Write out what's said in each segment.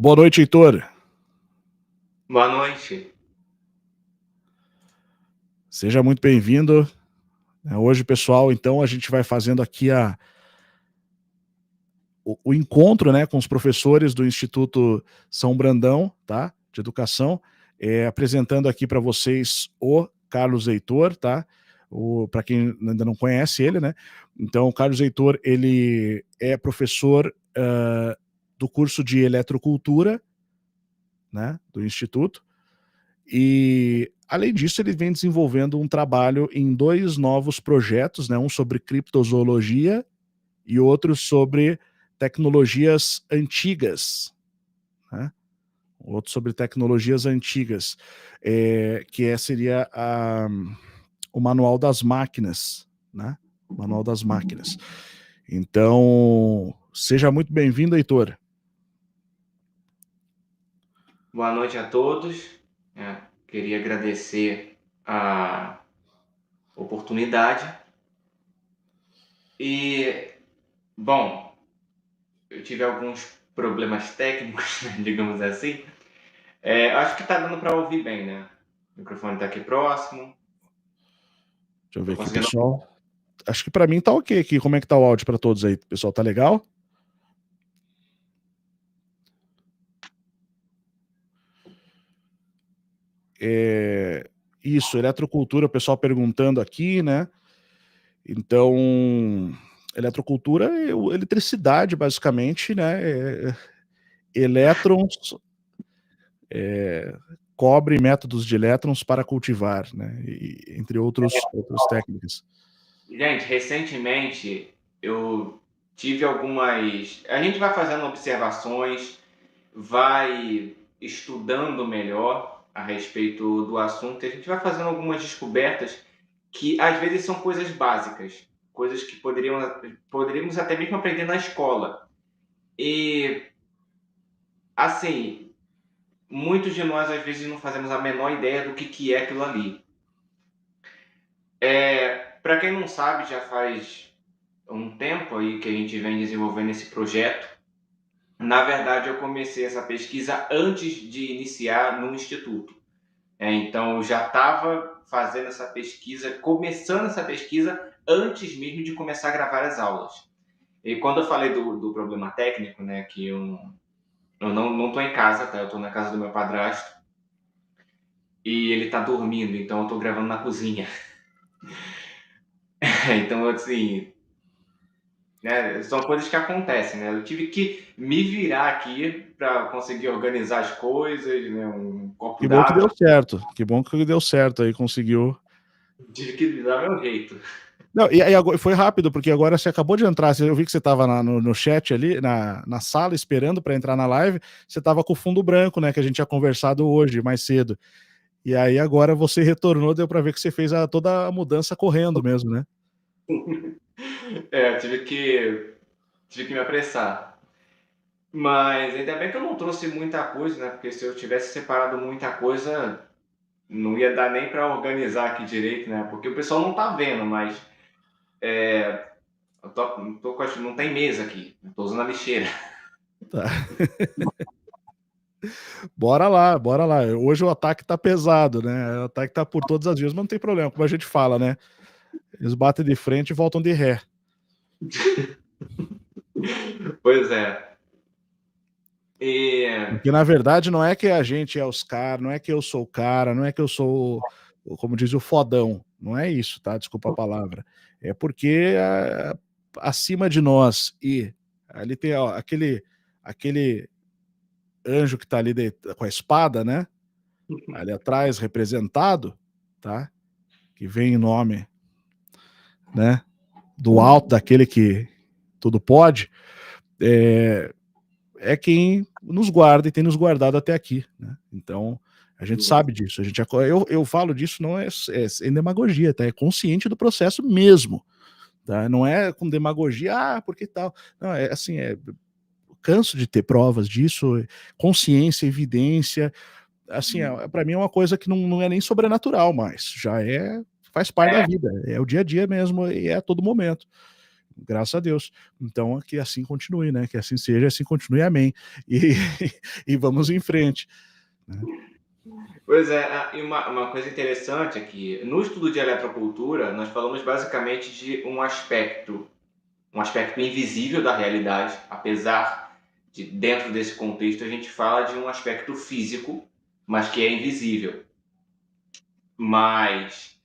Boa noite, Heitor. Boa noite. Seja muito bem-vindo. Hoje, pessoal, então a gente vai fazendo aqui o encontro, né, com os professores do Instituto São Brandão, tá, de Educação, apresentando aqui para vocês o Carlos Heitor, tá, para quem ainda não conhece ele, né, então o Carlos Heitor, ele é professor do curso de Eletrocultura, né, do Instituto, e além disso ele vem desenvolvendo um trabalho em 2 novos projetos, né, um sobre criptozoologia e outro sobre tecnologias antigas, né? Outro sobre tecnologias antigas, seria o Manual das Máquinas, né? Manual das Máquinas. Então, seja muito bem-vindo, Heitor. Boa noite a todos. Queria agradecer a oportunidade. E, bom, eu tive alguns problemas técnicos, digamos assim. Acho que está dando para ouvir bem, né? O microfone está aqui próximo. Deixa eu ver aqui, pessoal. Acho que para mim tá ok aqui. Como é que tá o áudio para todos aí? Pessoal, tá legal? Isso, eletrocultura, o pessoal perguntando aqui, né? Então, eletrocultura é eletricidade, basicamente, né? Elétrons, cobre métodos de elétrons para cultivar, né? Entre outras técnicas. Gente, recentemente eu tive algumas... A gente vai fazendo observações, vai estudando melhor a respeito do assunto, e a gente vai fazendo algumas descobertas que às vezes são coisas básicas, coisas que poderíamos até mesmo aprender na escola. E, assim, muitos de nós às vezes não fazemos a menor ideia do que é aquilo ali. Para quem não sabe, já faz um tempo aí que a gente vem desenvolvendo esse projeto. Na verdade, eu comecei essa pesquisa antes de iniciar no Instituto. Então, eu já estava fazendo essa pesquisa, começando essa pesquisa antes mesmo de começar a gravar as aulas. E quando eu falei do problema técnico, né, que eu não estou em casa, tá? Eu estou na casa do meu padrasto e ele está dormindo, então eu estou gravando na cozinha. Então, assim, né, são coisas que acontecem, né? Eu tive que me virar aqui para conseguir organizar as coisas, né? Um copo Que bom que deu d'água. certo. Que bom que deu certo aí, conseguiu. Tive que dar meu jeito. Não, e aí foi rápido, porque agora você acabou de entrar. Eu vi que você estava no chat ali, na sala, esperando para entrar na live. Você estava com o fundo branco, né? Que a gente tinha conversado hoje, mais cedo. E aí agora você retornou, deu para ver que você fez toda a mudança correndo mesmo, né? Tive que me apressar. Mas ainda bem que eu não trouxe muita coisa, né? Porque se eu tivesse separado muita coisa, não ia dar nem para organizar aqui direito, né? Porque o pessoal não tá vendo, mas não tem mesa aqui. Eu tô usando a lixeira. Tá. Bora lá, bora lá. Hoje o ataque tá pesado, né? O ataque tá por todas as vias, mas não tem problema, como a gente fala, né? Eles batem de frente e voltam de ré. Pois é. Porque na verdade não é que a gente é os caras, não é que eu sou o cara, não é que eu sou, como diz o fodão. Não é isso, tá? Desculpa a palavra. É porque acima de nós e ali tem ó, aquele anjo que tá ali com a espada, né? Ali atrás representado, tá? Que vem em nome, né? Do alto, daquele que tudo pode, é quem nos guarda e tem nos guardado até aqui, né? Então, a gente sabe disso. Eu falo disso não é sem demagogia, tá? É consciente do processo mesmo, tá? Não é com demagogia, porque tal. Não, é assim, canso de ter provas disso, consciência, evidência. Assim, para mim é uma coisa que não é nem sobrenatural mais, faz parte da vida, é o dia a dia mesmo e é a todo momento. Graças a Deus. Então, que assim continue, né? Que assim seja, assim continue, amém. E, e vamos em frente. Né? Pois é, e uma coisa interessante é que no estudo de eletrocultura nós falamos basicamente de um aspecto invisível da realidade, apesar de dentro desse contexto a gente fala de um aspecto físico, mas que é invisível. Mas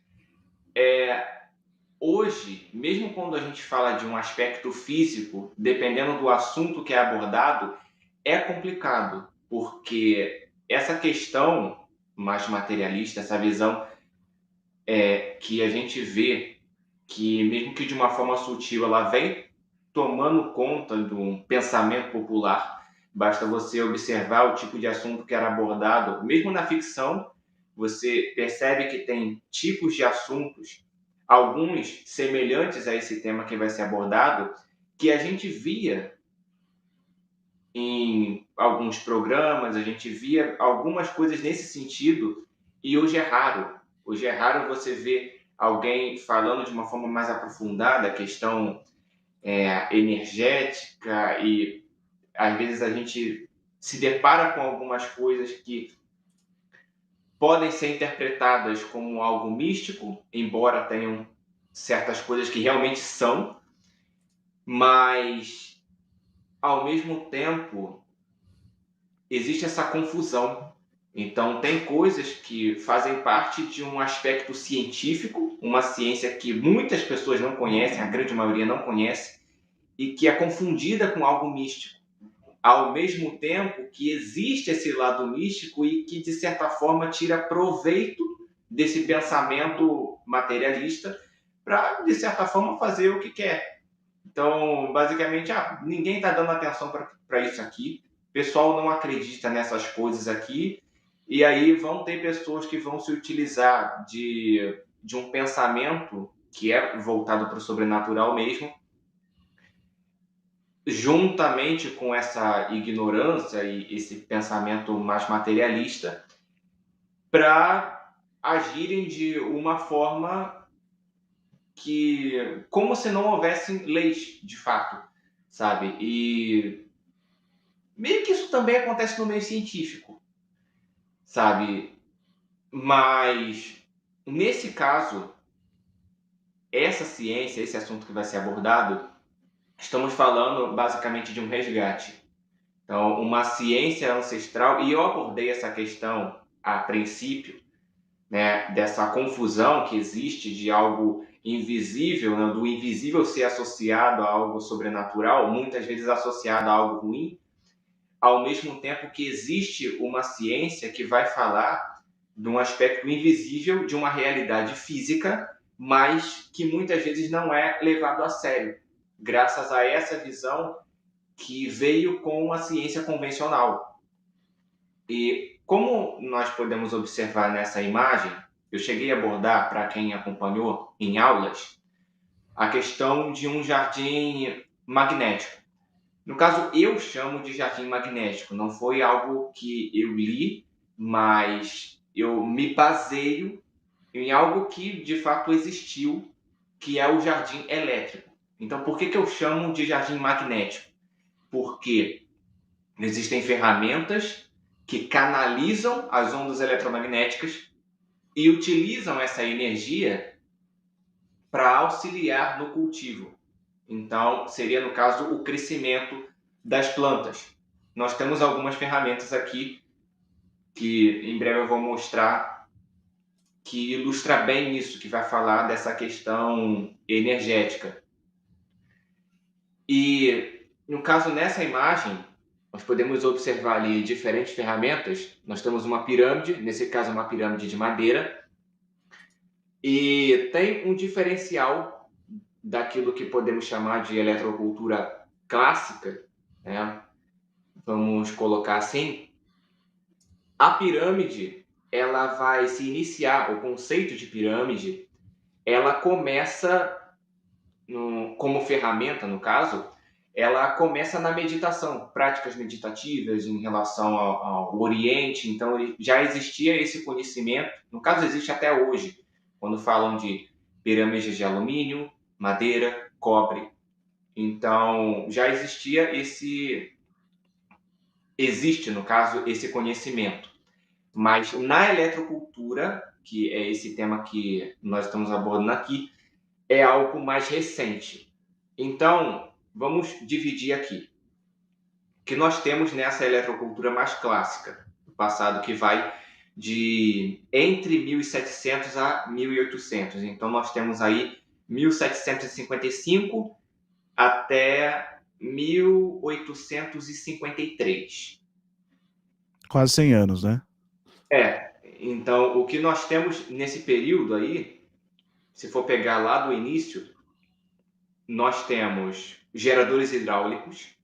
hoje, mesmo quando a gente fala de um aspecto físico, dependendo do assunto que é abordado, é complicado, porque essa questão mais materialista, essa visão que a gente vê que, mesmo que de uma forma sutil, ela vem tomando conta do pensamento popular. Basta você observar o tipo de assunto que era abordado, mesmo na ficção, você percebe que tem tipos de assuntos, alguns semelhantes a esse tema que vai ser abordado, que a gente via em alguns programas, a gente via algumas coisas nesse sentido, e hoje é raro. Hoje é raro você ver alguém falando de uma forma mais aprofundada a questão energética, e às vezes a gente se depara com algumas coisas que podem ser interpretadas como algo místico, embora tenham certas coisas que realmente são, mas ao mesmo tempo existe essa confusão. Então, tem coisas que fazem parte de um aspecto científico, uma ciência que muitas pessoas não conhecem, a grande maioria não conhece, e que é confundida com algo místico. Ao mesmo tempo que existe esse lado místico e que, de certa forma, tira proveito desse pensamento materialista para, de certa forma, fazer o que quer. Então, basicamente, ninguém está dando atenção para isso aqui, o pessoal não acredita nessas coisas aqui, e aí vão ter pessoas que vão se utilizar de um pensamento que é voltado para o sobrenatural mesmo, juntamente com essa ignorância e esse pensamento mais materialista, para agirem de uma forma que, como se não houvessem leis de fato, sabe? E meio que isso também acontece no meio científico, sabe? Mas nesse caso, essa ciência, esse assunto que vai ser abordado, estamos falando basicamente de um resgate. Então, uma ciência ancestral, e eu abordei essa questão a princípio, né, dessa confusão que existe de algo invisível, né, do invisível ser associado a algo sobrenatural, muitas vezes associado a algo ruim, ao mesmo tempo que existe uma ciência que vai falar de um aspecto invisível de uma realidade física, mas que muitas vezes não é levado a sério, graças a essa visão que veio com a ciência convencional. E como nós podemos observar nessa imagem, eu cheguei a abordar, para quem acompanhou em aulas, a questão de um jardim magnético. No caso, eu chamo de jardim magnético. Não foi algo que eu li, mas eu me baseio em algo que de fato existiu, que é o jardim elétrico. Então, por que eu chamo de jardim magnético? Porque existem ferramentas que canalizam as ondas eletromagnéticas e utilizam essa energia para auxiliar no cultivo. Então, seria, no caso, o crescimento das plantas. Nós temos algumas ferramentas aqui que em breve eu vou mostrar que ilustra bem isso, que vai falar dessa questão energética. E, no caso, nessa imagem, nós podemos observar ali diferentes ferramentas. Nós temos uma pirâmide, nesse caso uma pirâmide de madeira, e tem um diferencial daquilo que podemos chamar de eletrocultura clássica, né? Vamos colocar assim. A pirâmide, ela vai se iniciar, o conceito de pirâmide, ela começa, como ferramenta, no caso, ela começa na meditação, práticas meditativas em relação ao Oriente. Então, já existia esse conhecimento, no caso, existe até hoje, quando falam de pirâmides de alumínio, madeira, cobre. Então, já existe, no caso, esse conhecimento. Mas na eletrocultura, que é esse tema que nós estamos abordando aqui, é algo mais recente. Então, vamos dividir aqui. O que nós temos nessa eletrocultura mais clássica, do passado, que vai de entre 1700 a 1800. Então, nós temos aí 1755 até 1853. Quase 100 anos, né? Então, o que nós temos nesse período aí, se for pegar lá do início, nós temos geradores hidráulicos,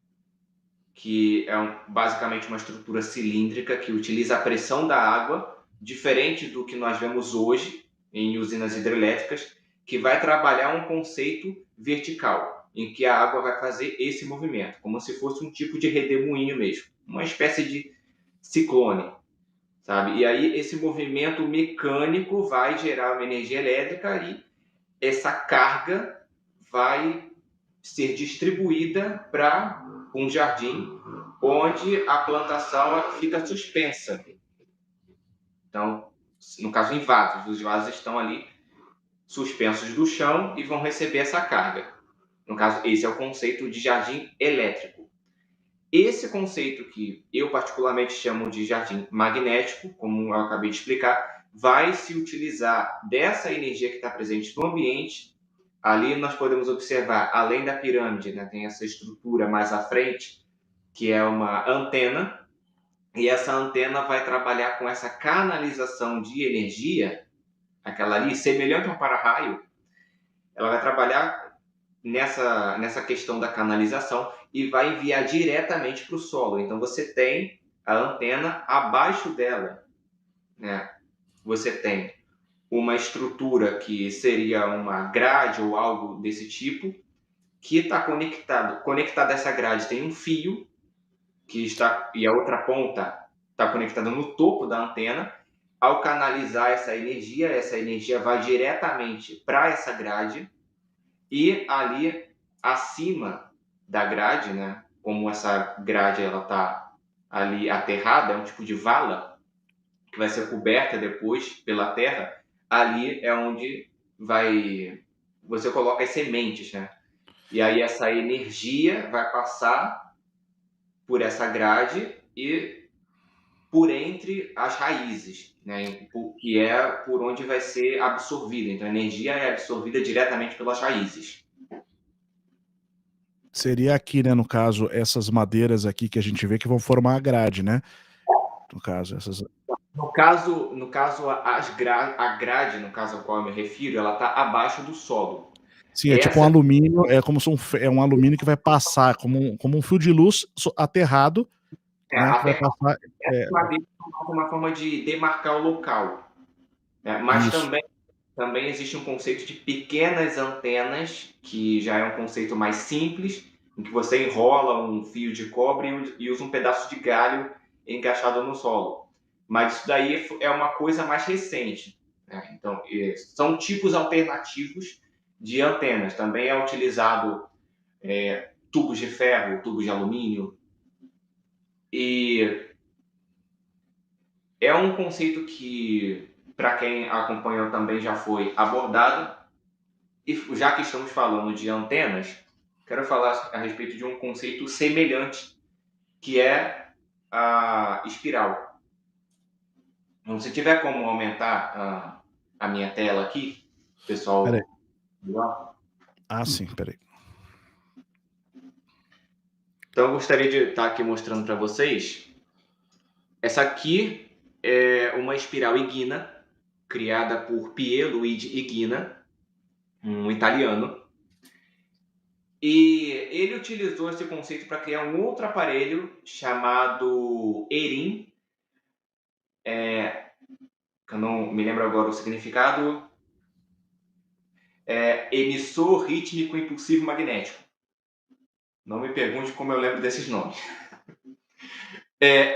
que é basicamente uma estrutura cilíndrica que utiliza a pressão da água, diferente do que nós vemos hoje em usinas hidrelétricas, que vai trabalhar um conceito vertical, em que a água vai fazer esse movimento, como se fosse um tipo de redemoinho mesmo, uma espécie de ciclone, sabe? E aí esse movimento mecânico vai gerar uma energia elétrica e essa carga vai ser distribuída para um jardim onde a plantação fica suspensa. Então, no caso, em vasos, os vasos estão ali suspensos do chão e vão receber essa carga. No caso, esse é o conceito de jardim elétrico. Esse conceito que eu particularmente chamo de jardim magnético, como eu acabei de explicar, vai se utilizar dessa energia que está presente no ambiente. Ali nós podemos observar, além da pirâmide, né, tem essa estrutura mais à frente, que é uma antena, e essa antena vai trabalhar com essa canalização de energia, aquela ali, semelhante a um para-raio, ela vai trabalhar nessa questão da canalização e vai enviar diretamente para o solo. Então você tem a antena, abaixo dela, né, você tem uma estrutura que seria uma grade ou algo desse tipo, que está conectado a essa grade tem um fio que está, e a outra ponta está conectada no topo da antena. Ao canalizar essa energia vai diretamente para essa grade, e ali acima da grade, né, como essa grade ela está ali aterrada, é um tipo de vala que vai ser coberta depois pela terra, ali é onde você coloca as sementes, né? E aí essa energia vai passar por essa grade e por entre as raízes, né? Que é por onde vai ser absorvida. Então a energia é absorvida diretamente pelas raízes. Seria aqui, né, no caso, essas madeiras aqui que a gente vê que vão formar a grade, né? No caso, essas. No caso a grade, no caso ao qual eu me refiro, ela está abaixo do solo. Sim, é tipo um alumínio, é como se é um alumínio que vai passar como um fio de luz aterrado, né, que vai passar. Uma forma de demarcar o local, né? Mas Isso. também existe um conceito de pequenas antenas, que já é um conceito mais simples, em que você enrola um fio de cobre e usa um pedaço de galho encaixado no solo. Mas isso daí é uma coisa mais recente, né? Então, são tipos alternativos de antenas. Também é utilizado tubos de ferro, tubos de alumínio. E é um conceito que, para quem acompanhou, também já foi abordado. E já que estamos falando de antenas, quero falar a respeito de um conceito semelhante, que é a espiral. Então, se tiver como aumentar a minha tela aqui, pessoal. Peraí. Ah, sim, peraí. Então, eu gostaria de estar aqui mostrando para vocês. Essa aqui é uma espiral Higina, criada por Pier Luigi Higina, um italiano. E ele utilizou esse conceito para criar um outro aparelho chamado ERIM, que eu não me lembro agora o significado, emissor rítmico impulsivo magnético. Não me pergunte como eu lembro desses nomes.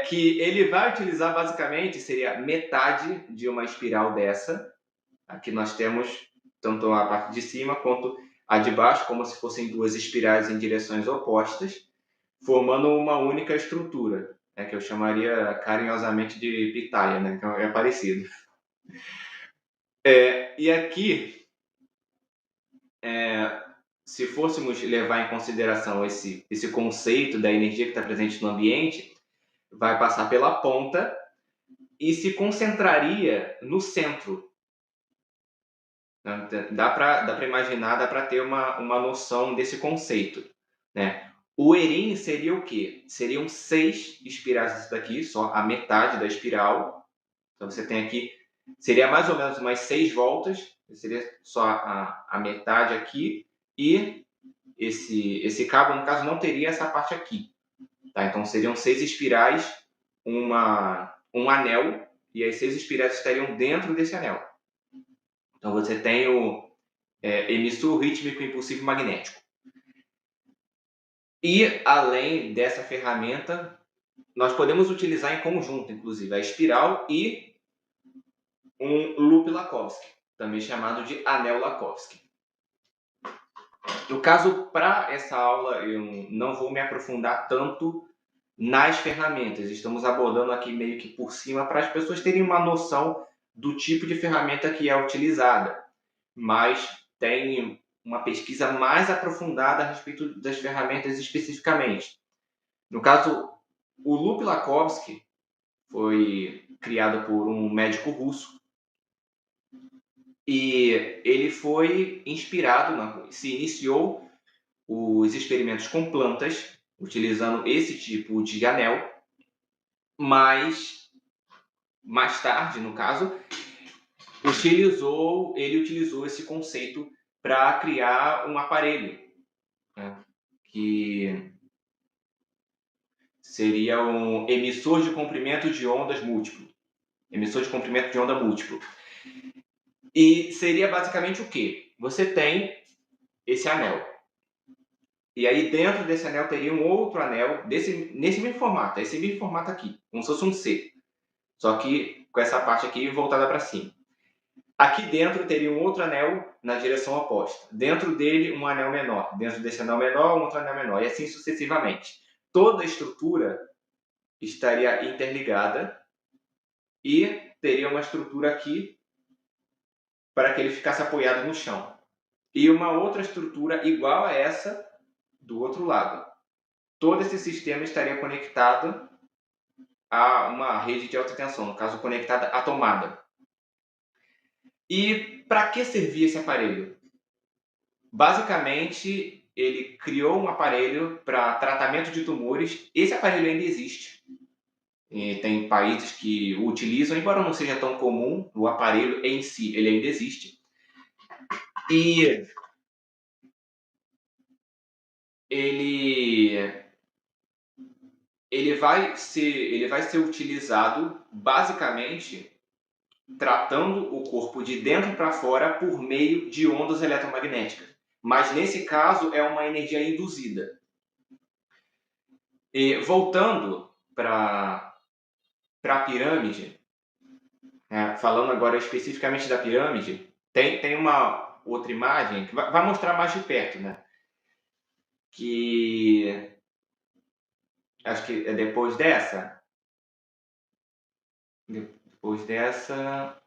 Que ele vai utilizar basicamente, seria metade de uma espiral dessa. Aqui nós temos tanto a parte de cima quanto a de baixo, como se fossem duas espirais em direções opostas, formando uma única estrutura, né, que eu chamaria carinhosamente de pitaia, né, então é parecido. E aqui, se fôssemos levar em consideração esse conceito da energia que está presente no ambiente, vai passar pela ponta e se concentraria no centro. Dá para imaginar, dá para ter uma noção desse conceito, né? O Erim seria o quê? Seriam 6 espirais isso daqui, só a metade da espiral. Então você tem aqui, seria mais ou menos umas 6 voltas, seria só a metade aqui, e esse cabo, no caso, não teria essa parte aqui. Tá? Então seriam 6 espirais, um anel, e as 6 espirais estariam dentro desse anel. Então você tem o emissor rítmico impulsivo magnético. E além dessa ferramenta, nós podemos utilizar em conjunto, inclusive, a espiral e um loop Lakovsky, também chamado de anel Lakovsky. No caso, para essa aula, eu não vou me aprofundar tanto nas ferramentas. Estamos abordando aqui meio que por cima para as pessoas terem uma noção do tipo de ferramenta que é utilizada. Mas tem uma pesquisa mais aprofundada a respeito das ferramentas especificamente. No caso, o loop Lakovsky foi criado por um médico russo e ele foi inspirado, se iniciou os experimentos com plantas, utilizando esse tipo de anel, mas mais tarde, no caso, ele utilizou esse conceito para criar um aparelho, né, que seria um emissor de comprimento de ondas múltiplo. Emissor de comprimento de onda múltiplo. E seria basicamente o quê? Você tem esse anel. E aí dentro desse anel teria um outro anel nesse mesmo formato, esse mesmo formato aqui, como se fosse um C. Só que com essa parte aqui voltada para cima. Aqui dentro teria um outro anel na direção oposta. Dentro dele, um anel menor. Dentro desse anel menor, um outro anel menor. E assim sucessivamente. Toda a estrutura estaria interligada e teria uma estrutura aqui para que ele ficasse apoiado no chão. E uma outra estrutura igual a essa do outro lado. Todo esse sistema estaria conectado a uma rede de alta tensão, no caso, conectada à tomada. E para que servia esse aparelho? Basicamente, ele criou um aparelho para tratamento de tumores. Esse aparelho ainda existe. E tem países que o utilizam, embora não seja tão comum, o aparelho em si ele ainda existe. E ele vai ser utilizado basicamente tratando o corpo de dentro para fora por meio de ondas eletromagnéticas. Mas nesse caso é uma energia induzida. E voltando para a pirâmide, falando agora especificamente da pirâmide, tem uma outra imagem que vai mostrar mais de perto, né? Que acho que é depois dessa. Depois dessa.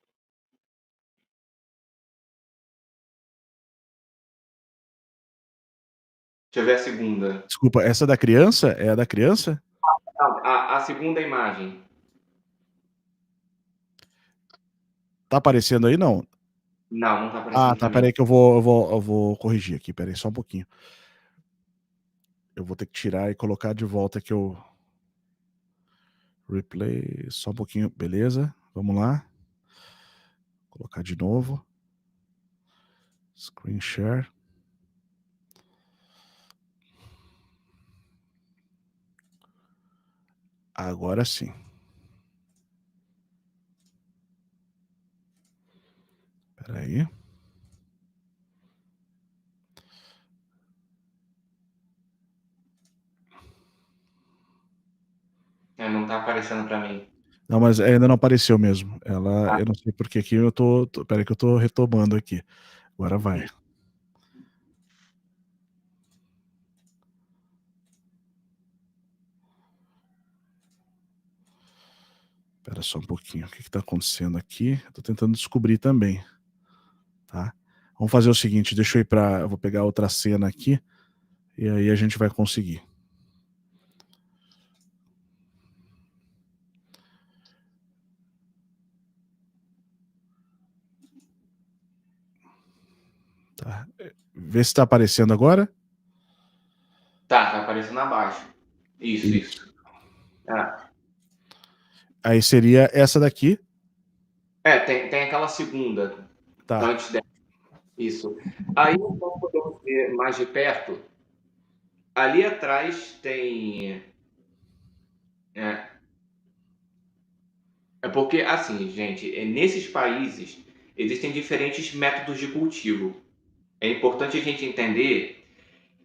Deixa eu ver a segunda. Desculpa, essa da criança? É a da criança? A segunda imagem. Tá aparecendo aí, não? Não tá aparecendo Tá, pra mim. peraí que eu vou corrigir aqui, peraí, só um pouquinho. Eu vou ter que tirar e colocar de volta aqui o replay, só um pouquinho, beleza? Vamos lá. Vou colocar de novo. Screen share. Agora sim. Peraí. Não tá aparecendo pra mim. Não, mas ainda não apareceu mesmo. Eu não sei porque aqui peraí que eu tô retomando aqui. Agora vai. Espera só um pouquinho. O que está acontecendo aqui? Estou tentando descobrir também. Tá? Vamos fazer o seguinte, deixa eu ir para... Eu vou pegar outra cena aqui e aí a gente vai conseguir. Tá. Vê se está aparecendo agora. Tá aparecendo abaixo. Isso. Aí seria essa daqui. Tem aquela segunda. Tá. Antes dela. Isso. Aí nós podemos ver mais de perto. Ali atrás tem... É porque, assim, gente, nesses países existem diferentes métodos de cultivo. É importante a gente entender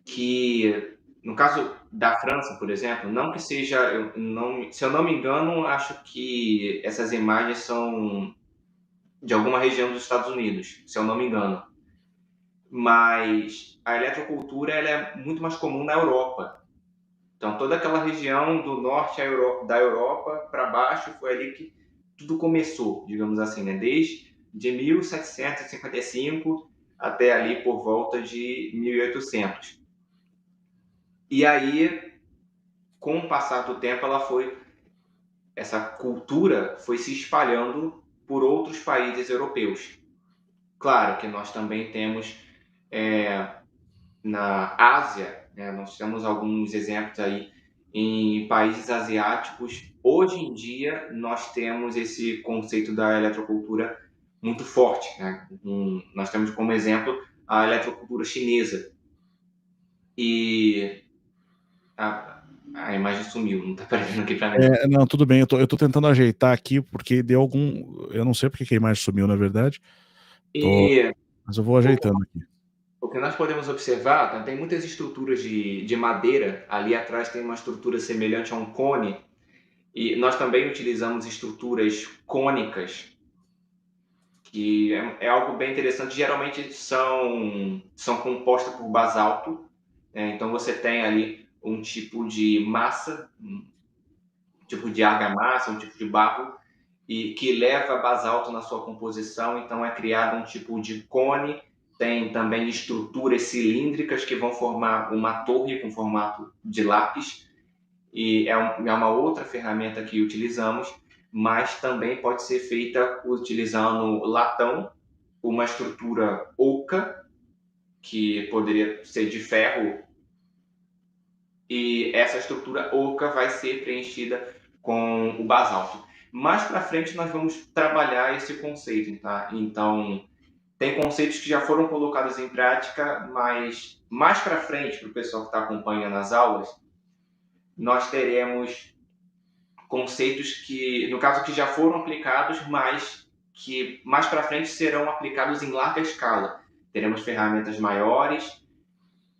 que, no caso da França, por exemplo, não que seja, se eu não me engano, acho que essas imagens são de alguma região dos Estados Unidos, se eu não me engano. Mas a eletrocultura ela é muito mais comum na Europa. Então, toda aquela região do norte da Europa para baixo foi ali que tudo começou, digamos assim, né? Desde de 1755 até ali por volta de 1800. E aí, com o passar do tempo, essa cultura foi se espalhando por outros países europeus. Claro que nós também temos na Ásia, né, nós temos alguns exemplos aí em países asiáticos. Hoje em dia, nós temos esse conceito da eletrocultura muito forte, né? Nós temos como exemplo a eletrocultura chinesa. E a imagem sumiu, não está aparecendo aqui para mim. Não, tudo bem, eu tô tentando ajeitar aqui, porque deu algum... Eu não sei porque que a imagem sumiu, na verdade. Mas eu vou ajeitando aqui. O que nós podemos observar, tem muitas estruturas de madeira. Ali atrás tem uma estrutura semelhante a um cone. E nós também utilizamos estruturas cônicas, que é algo bem interessante. Geralmente são compostas por basalto. Então você tem ali um tipo de massa, um tipo de argamassa, um tipo de barro, e que leva basalto na sua composição. Então é criado um tipo de cone. Tem também estruturas cilíndricas que vão formar uma torre com formato de lápis. E é uma outra ferramenta que utilizamos, mas também pode ser feita utilizando latão, uma estrutura oca, que poderia ser de ferro, e essa estrutura oca vai ser preenchida com o basalto. Mais para frente nós vamos trabalhar esse conceito, tá? Então, tem conceitos que já foram colocados em prática, mas mais para frente, para o pessoal que está acompanhando as aulas, nós teremos conceitos que, no caso, que já foram aplicados, mas que mais para frente serão aplicados em larga escala. Teremos ferramentas maiores.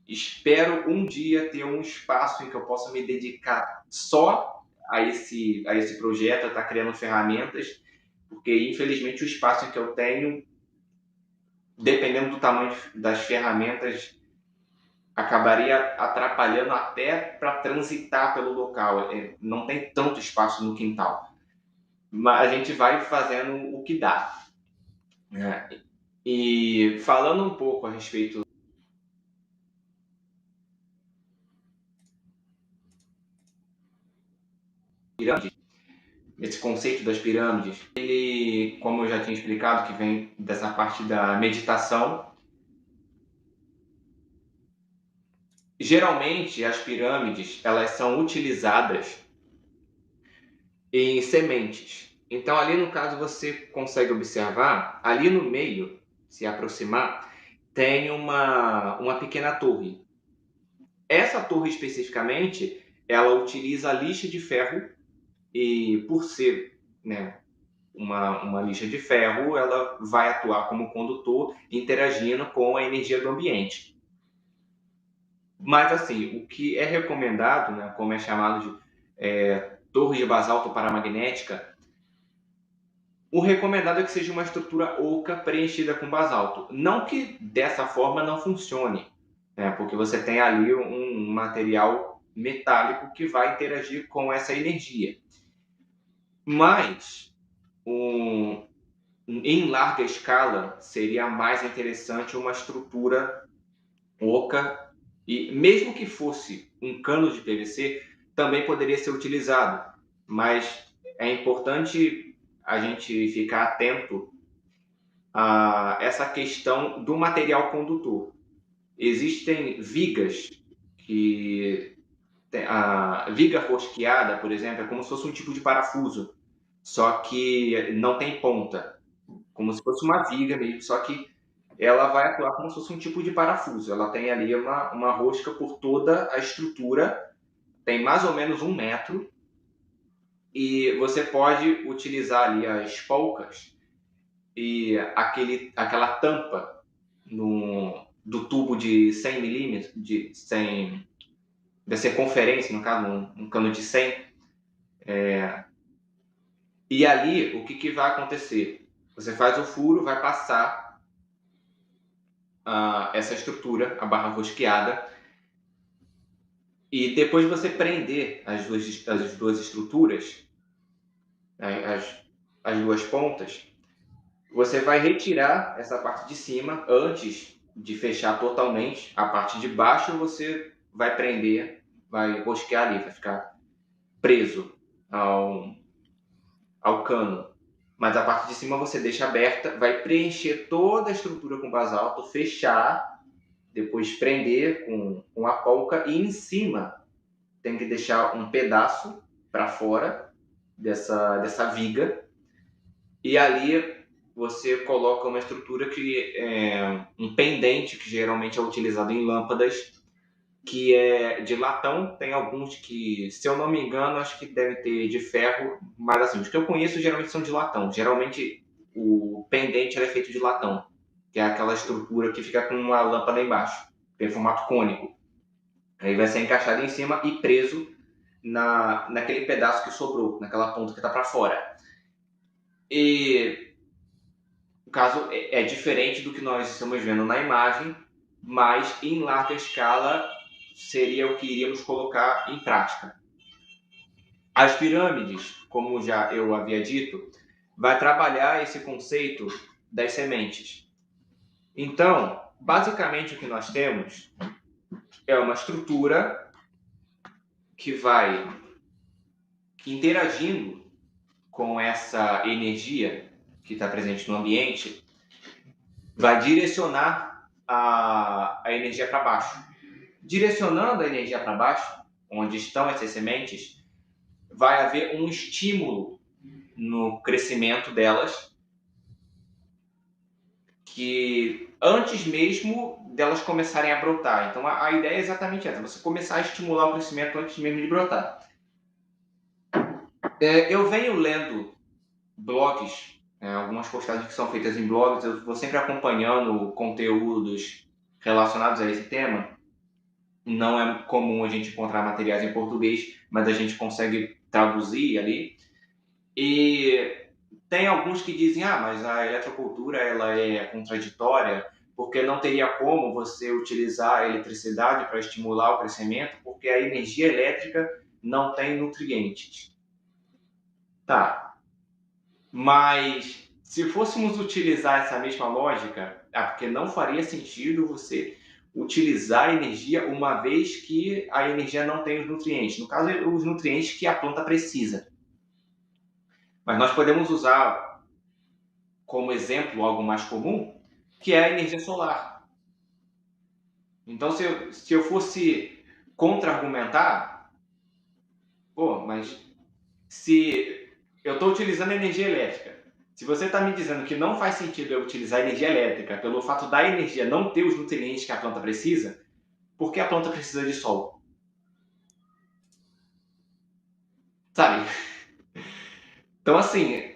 Espero um dia ter um espaço em que eu possa me dedicar só a esse projeto, a estar criando ferramentas, porque infelizmente o espaço que eu tenho, dependendo do tamanho das ferramentas, acabaria atrapalhando até para transitar pelo local. Não tem tanto espaço no quintal. Mas a gente vai fazendo o que dá. E falando um pouco a respeito pirâmides, esse conceito das pirâmides, ele, como eu já tinha explicado, que vem dessa parte da meditação. Geralmente, as pirâmides, elas são utilizadas em sementes. Então, ali no caso, você consegue observar, ali no meio, se aproximar, tem uma pequena torre. Essa torre, especificamente, ela utiliza a lixa de ferro e, por ser, né, uma lixa de ferro, ela vai atuar como condutor, interagindo com a energia do ambiente. Mas, assim, o que é recomendado, né, como é chamado de torre de basalto paramagnética, o recomendado é que seja uma estrutura oca preenchida com basalto. Não que dessa forma não funcione, né, porque você tem ali um material metálico que vai interagir com essa energia. Mas em larga escala seria mais interessante uma estrutura oca, e mesmo que fosse um cano de PVC, também poderia ser utilizado, mas é importante a gente ficar atento a essa questão do material condutor. Existem vigas que a viga rosqueada, por exemplo, é como se fosse um tipo de parafuso, só que não tem ponta, como se fosse uma viga mesmo, só que ela vai atuar como se fosse um tipo de parafuso. Ela tem ali uma rosca por toda a estrutura, tem mais ou menos 1 metro, e você pode utilizar ali as polcas e aquela tampa do tubo de 100 milímetros, da circunferência, no caso, um cano de 100. E ali, o que vai acontecer? Você faz o furo, vai passar essa estrutura, a barra rosqueada, e depois de você prender as duas estruturas, as duas pontas, você vai retirar essa parte de cima antes de fechar totalmente. A parte de baixo você vai prender, vai rosquear ali, vai ficar preso ao cano. Mas a parte de cima você deixa aberta, vai preencher toda a estrutura com basalto, fechar, depois prender com a polca, e em cima tem que deixar um pedaço para fora dessa viga, e ali você coloca uma estrutura que é um pendente, que geralmente é utilizado em lâmpadas, que é de latão. Tem alguns que, se eu não me engano, acho que deve ter de ferro, mas assim, os que eu conheço geralmente são de latão. Geralmente o pendente é feito de latão, que é aquela estrutura que fica com uma lâmpada embaixo, tem formato cônico. Aí vai ser encaixado em cima e preso naquele pedaço que sobrou, naquela ponta que está para fora. E o caso é diferente do que nós estamos vendo na imagem, mas em larga escala seria o que iríamos colocar em prática. As pirâmides, como já eu havia dito, vai trabalhar esse conceito das sementes. Então, basicamente o que nós temos é uma estrutura que vai interagindo com essa energia que está presente no ambiente, vai direcionar a energia para baixo. Direcionando a energia para baixo, onde estão essas sementes, vai haver um estímulo no crescimento delas, que antes mesmo delas começarem a brotar. Então a ideia é exatamente essa, você começar a estimular o crescimento antes mesmo de brotar. Eu venho lendo blogs, algumas postagens que são feitas em blogs, eu vou sempre acompanhando conteúdos relacionados a esse tema. Não é comum a gente encontrar materiais em português, mas a gente consegue traduzir ali. E tem alguns que dizem, mas a eletrocultura ela é contraditória, porque não teria como você utilizar a eletricidade para estimular o crescimento, porque a energia elétrica não tem nutrientes. Tá, mas se fôssemos utilizar essa mesma lógica, porque não faria sentido você utilizar a energia uma vez que a energia não tem os nutrientes. No caso, os nutrientes que a planta precisa. Mas nós podemos usar como exemplo algo mais comum, que é a energia solar. Então, se eu fosse contra-argumentar, mas se eu estou utilizando energia elétrica, se você está me dizendo que não faz sentido eu utilizar energia elétrica pelo fato da energia não ter os nutrientes que a planta precisa, por que a planta precisa de sol? Sabe? Então, assim,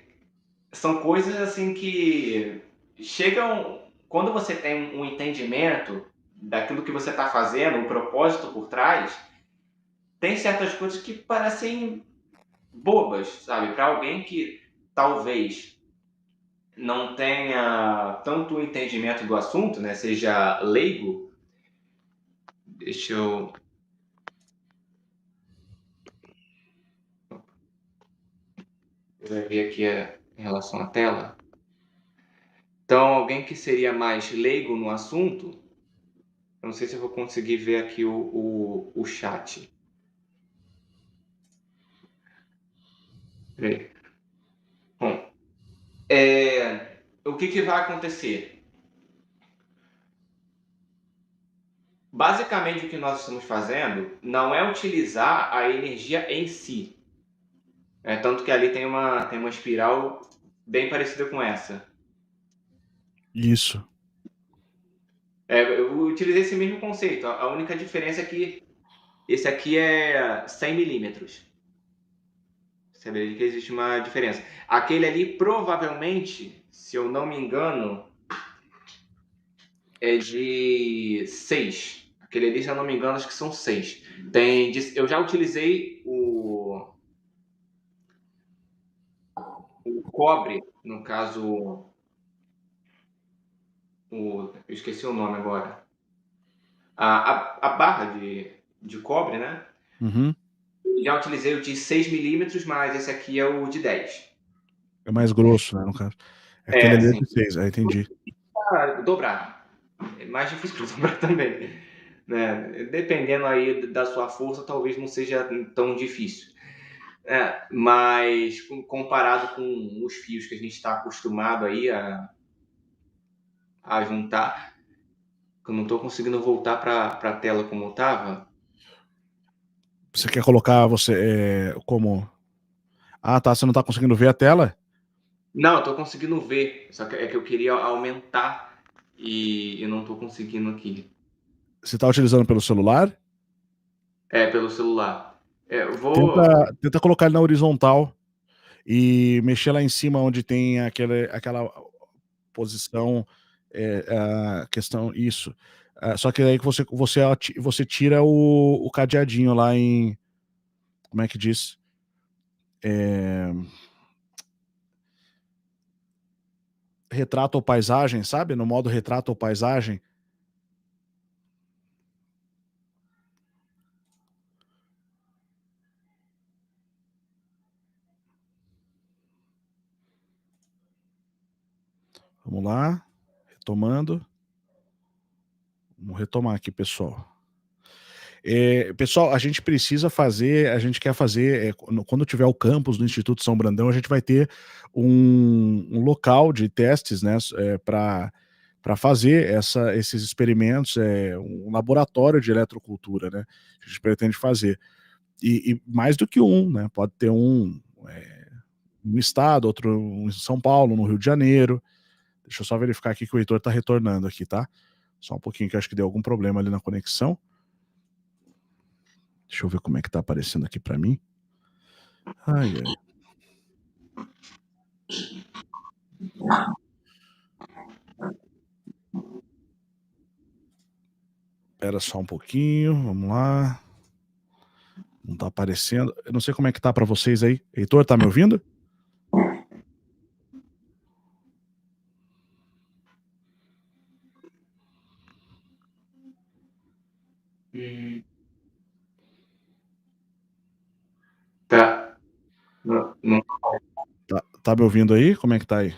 são coisas assim que chegam... Quando você tem um entendimento daquilo que você está fazendo, o propósito por trás, tem certas coisas que parecem bobas, sabe? Para alguém que talvez não tenha tanto entendimento do assunto, né? Seja leigo. Deixa eu... vai ver aqui em relação à tela. Então, alguém que seria mais leigo no assunto, eu não sei se eu vou conseguir ver aqui o chat. Peraí. Bom, o que vai acontecer? Basicamente, o que nós estamos fazendo não é utilizar a energia em si. Tanto que ali tem uma espiral bem parecida com essa. Isso. Eu utilizei esse mesmo conceito. A única diferença é que esse aqui é 100 milímetros. Você vê que existe uma diferença. Aquele ali, provavelmente, se eu não me engano, é de 6. Aquele ali, se eu não me engano, acho que são 6. Eu já utilizei o cobre, no caso, eu esqueci o nome agora. A barra de cobre, né? Uhum. Já utilizei o de 6 milímetros, mas esse aqui é o de 10. É mais grosso, né, no caso. Aquele ali é Sim. de 6, entendi. Dobrar. É mais difícil para dobrar também. Né? Dependendo aí da sua força, talvez não seja tão difícil. Mas comparado com os fios que a gente está acostumado aí a juntar, eu não estou conseguindo voltar para a tela como estava. Você quer colocar como? Ah, tá. Você não tá conseguindo ver a tela? Não, eu tô conseguindo ver. Só que é que eu queria aumentar e eu não tô conseguindo aqui. Você tá utilizando pelo celular? Pelo celular. Eu vou. Tenta colocar ele na horizontal e mexer lá em cima onde tem aquela posição, a questão, isso. Só que aí que você tira o cadeadinho lá em, como é que diz? Retrato ou paisagem, sabe? No modo retrato ou paisagem. Vamos lá, retomando. Vamos retomar aqui, pessoal. Pessoal, a gente quer fazer, quando tiver o campus do Instituto São Brandão, a gente vai ter um local de testes, né, para fazer esses experimentos, um laboratório de eletrocultura, né, que a gente pretende fazer. E mais do que um, né, pode ter um no estado, outro em São Paulo, no Rio de Janeiro. Deixa eu só verificar aqui que o Heitor está retornando aqui, tá? Só um pouquinho que eu acho que deu algum problema ali na conexão. Deixa eu ver como é que tá aparecendo aqui para mim. Ai, ai. Espera só um pouquinho, vamos lá. Não tá aparecendo. Eu não sei como é que tá para vocês aí. Heitor, tá me ouvindo? Tá. Não. Tá me ouvindo aí? Como é que tá aí?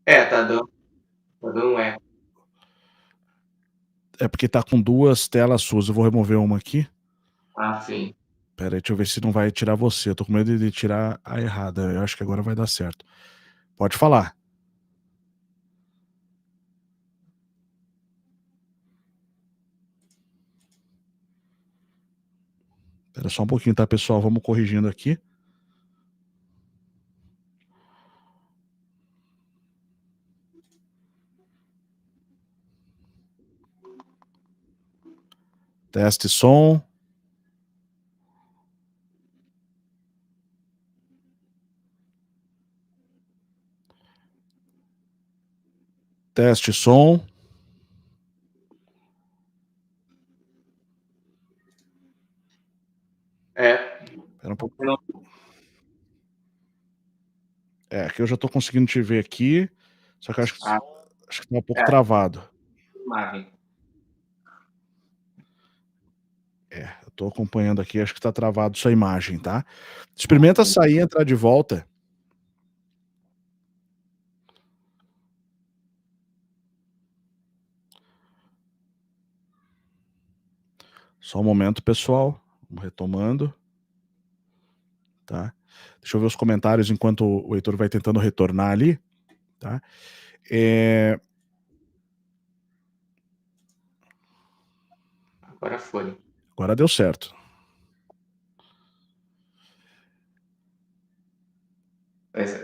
Tá dando um eco. É porque tá com duas telas suas. Eu vou remover uma aqui. Ah, sim. Pera aí, deixa eu ver se não vai tirar você. Eu tô com medo de tirar a errada. Eu acho que agora vai dar certo. Pode falar. Espera só um pouquinho, tá, pessoal? Vamos corrigindo aqui. Teste som. Teste som. Espera um pouquinho. Aqui eu já tô conseguindo te ver aqui. Só que eu acho que tá um pouco travado. Imagem. Tô acompanhando aqui, acho que tá travado sua imagem, tá? Experimenta sair e entrar de volta. Só um momento, pessoal. Vamos retomando. Tá? Deixa eu ver os comentários enquanto o Heitor vai tentando retornar ali. Tá? Agora foi. Agora deu certo.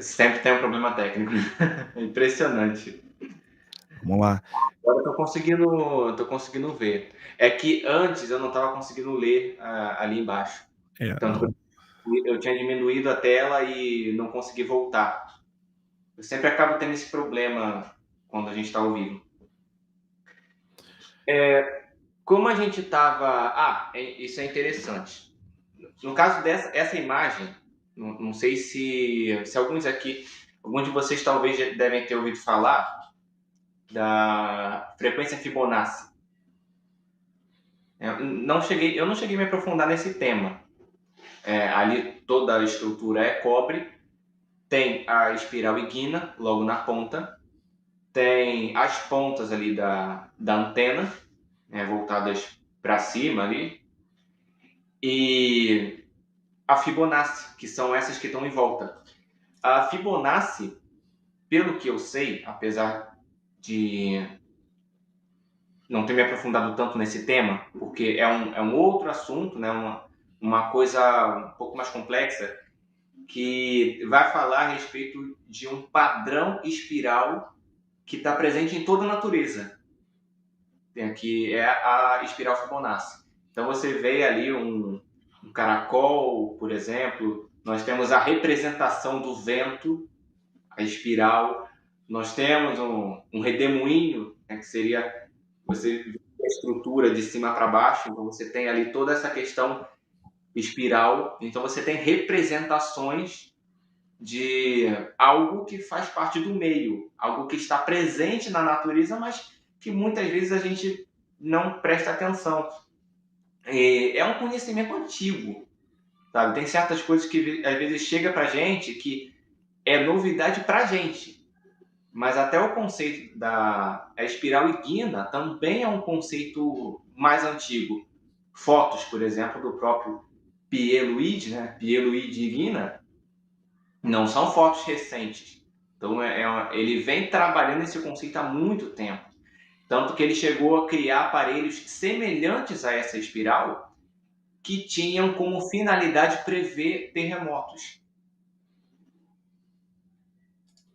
Sempre tem um problema técnico. É impressionante. Vamos lá. Agora eu tô conseguindo ver. É que antes eu não estava conseguindo ler ali embaixo. Tanto que eu tinha diminuído a tela e não consegui voltar. Eu sempre acabo tendo esse problema quando a gente está ao vivo. Como a gente estava... isso é interessante. No caso essa imagem, não sei se alguns de vocês talvez já devem ter ouvido falar da frequência Fibonacci. Eu não cheguei a me aprofundar nesse tema. Ali toda a estrutura é cobre, tem a espiral Iguina logo na ponta, tem as pontas ali da antena, voltadas para cima ali, e a Fibonacci, que são essas que estão em volta. A Fibonacci, pelo que eu sei, apesar de não ter me aprofundado tanto nesse tema, porque é um outro assunto, né? Uma coisa um pouco mais complexa, que vai falar a respeito de um padrão espiral que está presente em toda a natureza. Tem aqui é a espiral Fibonacci. Então você vê ali um caracol, por exemplo, nós temos a representação do vento, a espiral, nós temos um redemoinho, né, que seria você vê a estrutura de cima para baixo, então você tem ali toda essa questão espiral, então você tem representações de algo que faz parte do meio, algo que está presente na natureza, mas que muitas vezes a gente não presta atenção. É um conhecimento antigo, sabe? Tem certas coisas que às vezes chega para a gente que é novidade para a gente, mas até o conceito da espiral Iguina também é um conceito mais antigo. Fotos, por exemplo, do próprio Pierluigi, né? Pierluigi Iguina, não são fotos recentes. Então, ele vem trabalhando esse conceito há muito tempo. Tanto que ele chegou a criar aparelhos semelhantes a essa espiral que tinham como finalidade prever terremotos.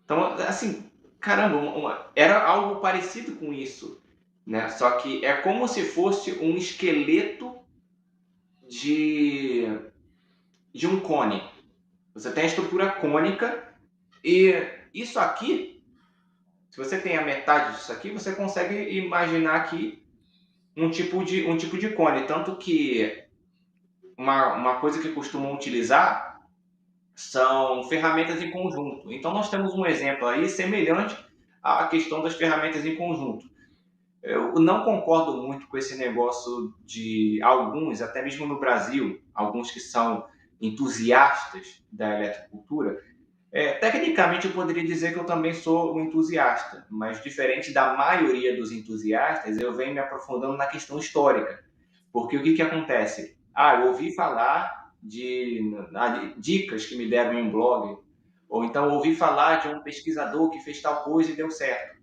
Então, assim, caramba, era algo parecido com isso, né? Só que é como se fosse um esqueleto de um cone. Você tem a estrutura cônica e isso aqui, se você tem a metade disso aqui, você consegue imaginar aqui um tipo de cone. Tanto que uma coisa que costumam utilizar são ferramentas em conjunto. Então, nós temos um exemplo aí semelhante à questão das ferramentas em conjunto. Eu não concordo muito com esse negócio de alguns, até mesmo no Brasil, alguns que são entusiastas da eletrocultura. Tecnicamente, eu poderia dizer que eu também sou um entusiasta, mas diferente da maioria dos entusiastas, eu venho me aprofundando na questão histórica. Porque o que acontece? Eu ouvi falar de dicas que me deram em um blog, ou então ouvi falar de um pesquisador que fez tal coisa e deu certo.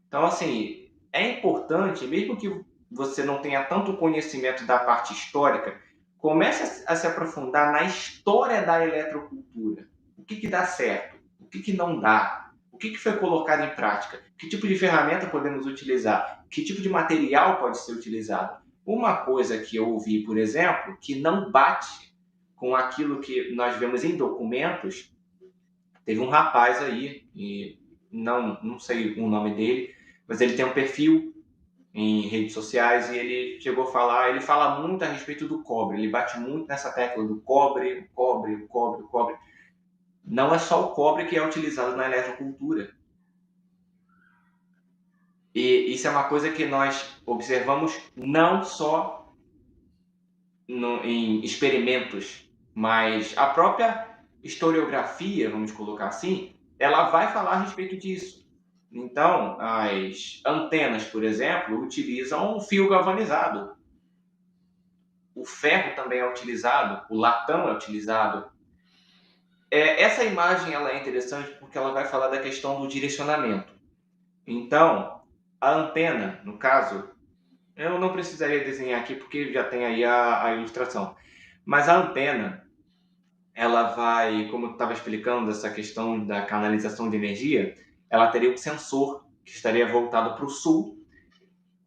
Então, assim, é importante, mesmo que você não tenha tanto conhecimento da parte histórica, comece a se aprofundar na história da eletrocultura. O que dá certo? O que não dá? O que foi colocado em prática? Que tipo de ferramenta podemos utilizar? Que tipo de material pode ser utilizado? Uma coisa que eu ouvi, por exemplo, que não bate com aquilo que nós vemos em documentos, teve um rapaz aí, e não sei o nome dele, mas ele tem um perfil em redes sociais e ele chegou a falar, ele fala muito a respeito do cobre, ele bate muito nessa tecla do cobre, o cobre, o cobre, o cobre. Não é só o cobre que é utilizado na eletrocultura. E isso é uma coisa que nós observamos não só em experimentos, mas a própria historiografia, vamos colocar assim, ela vai falar a respeito disso. Então, as antenas, por exemplo, utilizam fio galvanizado. O ferro também é utilizado, o latão é utilizado. Essa imagem ela é interessante porque ela vai falar da questão do direcionamento. Então, a antena, no caso, eu não precisaria desenhar aqui porque já tem aí a ilustração. Mas a antena, ela vai, como eu estava explicando, essa questão da canalização de energia, ela teria um sensor que estaria voltado para o sul.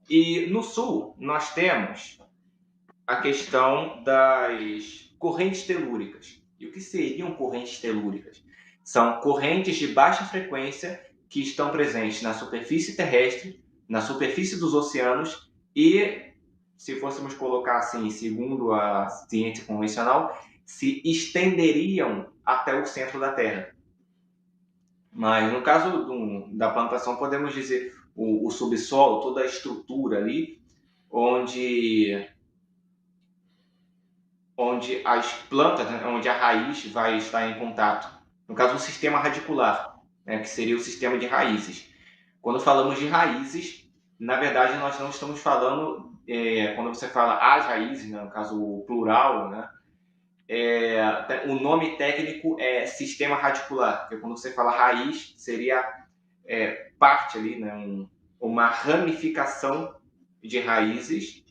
E no sul, nós temos a questão das correntes telúricas. E o que seriam correntes telúricas? São correntes de baixa frequência que estão presentes na superfície terrestre, na superfície dos oceanos e, se fôssemos colocar assim, segundo a ciência convencional, se estenderiam até o centro da Terra. Mas no caso da plantação, podemos dizer o subsolo, toda a estrutura ali, onde as plantas, né, onde a raiz vai estar em contato. No caso, o sistema radicular, né, que seria o sistema de raízes. Quando falamos de raízes, na verdade, nós não estamos falando, quando você fala as raízes, né, no caso o plural, né, o nome técnico é sistema radicular, porque quando você fala raiz, seria parte ali, né, uma ramificação de raízes,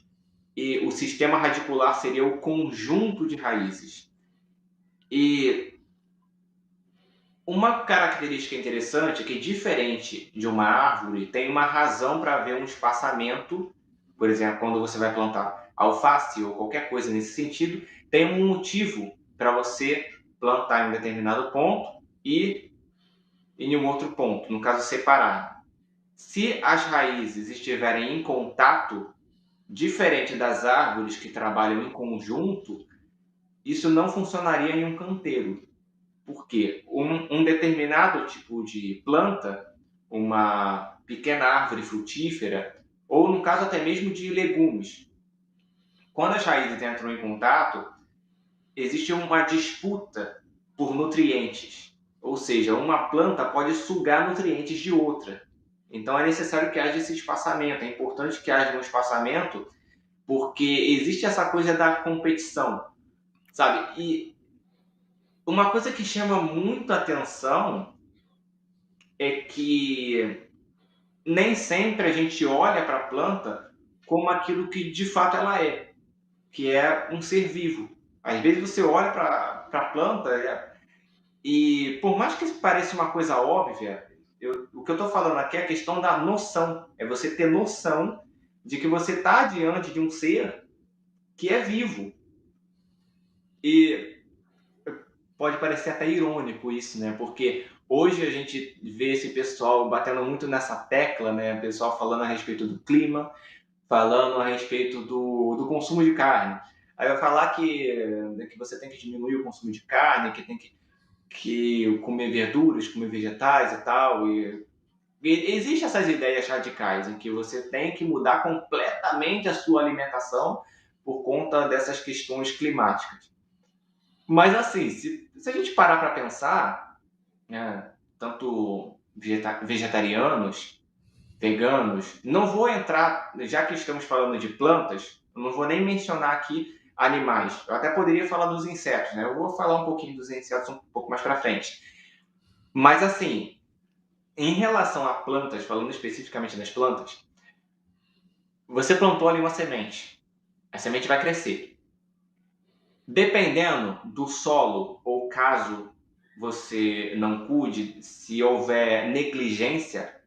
e o sistema radicular seria o conjunto de raízes. E uma característica interessante é que, diferente de uma árvore, tem uma razão para haver um espaçamento. Por exemplo, quando você vai plantar alface ou qualquer coisa nesse sentido, tem um motivo para você plantar em um determinado ponto e em um outro ponto, no caso separado. Se as raízes estiverem em contato, diferente das árvores que trabalham em conjunto, isso não funcionaria em um canteiro. Porque um determinado tipo de planta, uma pequena árvore frutífera, ou no caso até mesmo de legumes, quando as raízes entram em contato, existe uma disputa por nutrientes. Ou seja, uma planta pode sugar nutrientes de outra. Então é necessário que haja esse espaçamento. É importante que haja um espaçamento porque existe essa coisa da competição, sabe? E uma coisa que chama muito atenção é que nem sempre a gente olha para a planta como aquilo que de fato ela é, que é um ser vivo. Às vezes você olha para a planta e, por mais que pareça uma coisa óbvia, o que eu estou falando aqui é a questão da noção. É você ter noção de que você está diante de um ser que é vivo. E pode parecer até irônico isso, né? Porque hoje a gente vê esse pessoal batendo muito nessa tecla, né? O pessoal falando a respeito do clima, falando a respeito do consumo de carne. Aí vai falar que você tem que diminuir o consumo de carne, que tem que comer verduras, comer vegetais e tal. E existem essas ideias radicais em que você tem que mudar completamente a sua alimentação por conta dessas questões climáticas. Mas assim, se a gente parar para pensar, né, tanto vegetarianos, veganos, não vou entrar, já que estamos falando de plantas, eu não vou nem mencionar aqui animais. Eu até poderia falar dos insetos, né? Eu vou falar um pouquinho dos insetos um pouco mais para frente. Mas assim, em relação a plantas, falando especificamente das plantas, você plantou ali uma semente. A semente vai crescer. Dependendo do solo, ou caso você não cuide, se houver negligência,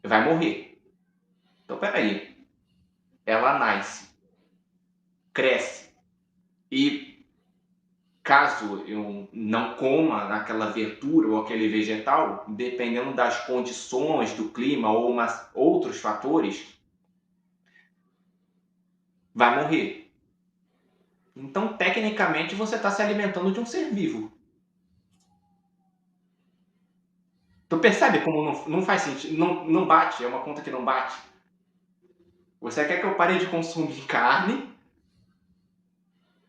vai morrer. Então, peraí. Ela nasce, cresce, e caso eu não coma aquela verdura ou aquele vegetal, dependendo das condições do clima ou outros fatores, vai morrer. Então, tecnicamente, você está se alimentando de um ser vivo. Tu percebe como não faz sentido? Não bate, é uma conta que não bate. Você quer que eu pare de consumir carne,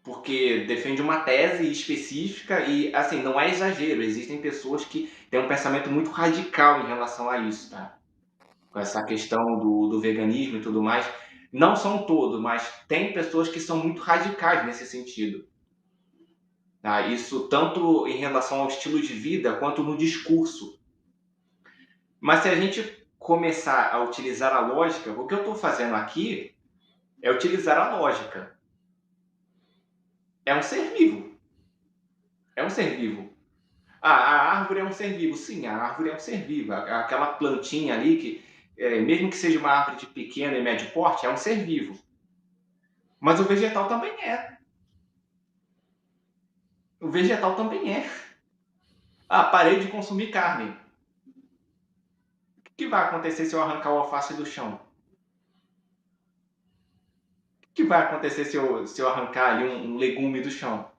porque defende uma tese específica e, assim, não é exagero. Existem pessoas que têm um pensamento muito radical em relação a isso, tá? Com essa questão do veganismo e tudo mais. Não são todos, mas tem pessoas que são muito radicais nesse sentido. Tá? Isso tanto em relação ao estilo de vida quanto no discurso. Mas se a gente começar a utilizar a lógica, o que eu estou fazendo aqui é utilizar a lógica. É um ser vivo. É um ser vivo. A árvore é um ser vivo. Sim, a árvore é um ser vivo. Aquela plantinha ali, que mesmo que seja uma árvore de pequeno e médio porte, é um ser vivo. Mas o vegetal também é. O vegetal também é. Ah, parei de consumir carne. O que vai acontecer se eu arrancar o alface do chão? O que vai acontecer se eu arrancar ali um legume do chão?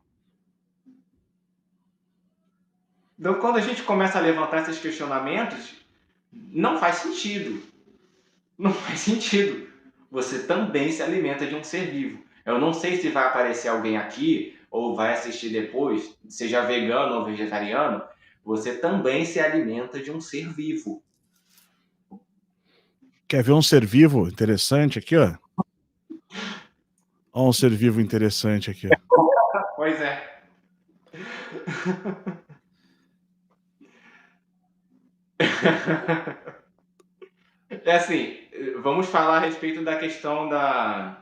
Então, quando a gente começa a levantar esses questionamentos, não faz sentido. Não faz sentido. Você também se alimenta de um ser vivo. Eu não sei se vai aparecer alguém aqui ou vai assistir depois, seja vegano ou vegetariano, você também se alimenta de um ser vivo. Quer ver um ser vivo interessante aqui, ó? Olha um ser vivo interessante aqui. Pois é. É assim, vamos falar a respeito da questão da.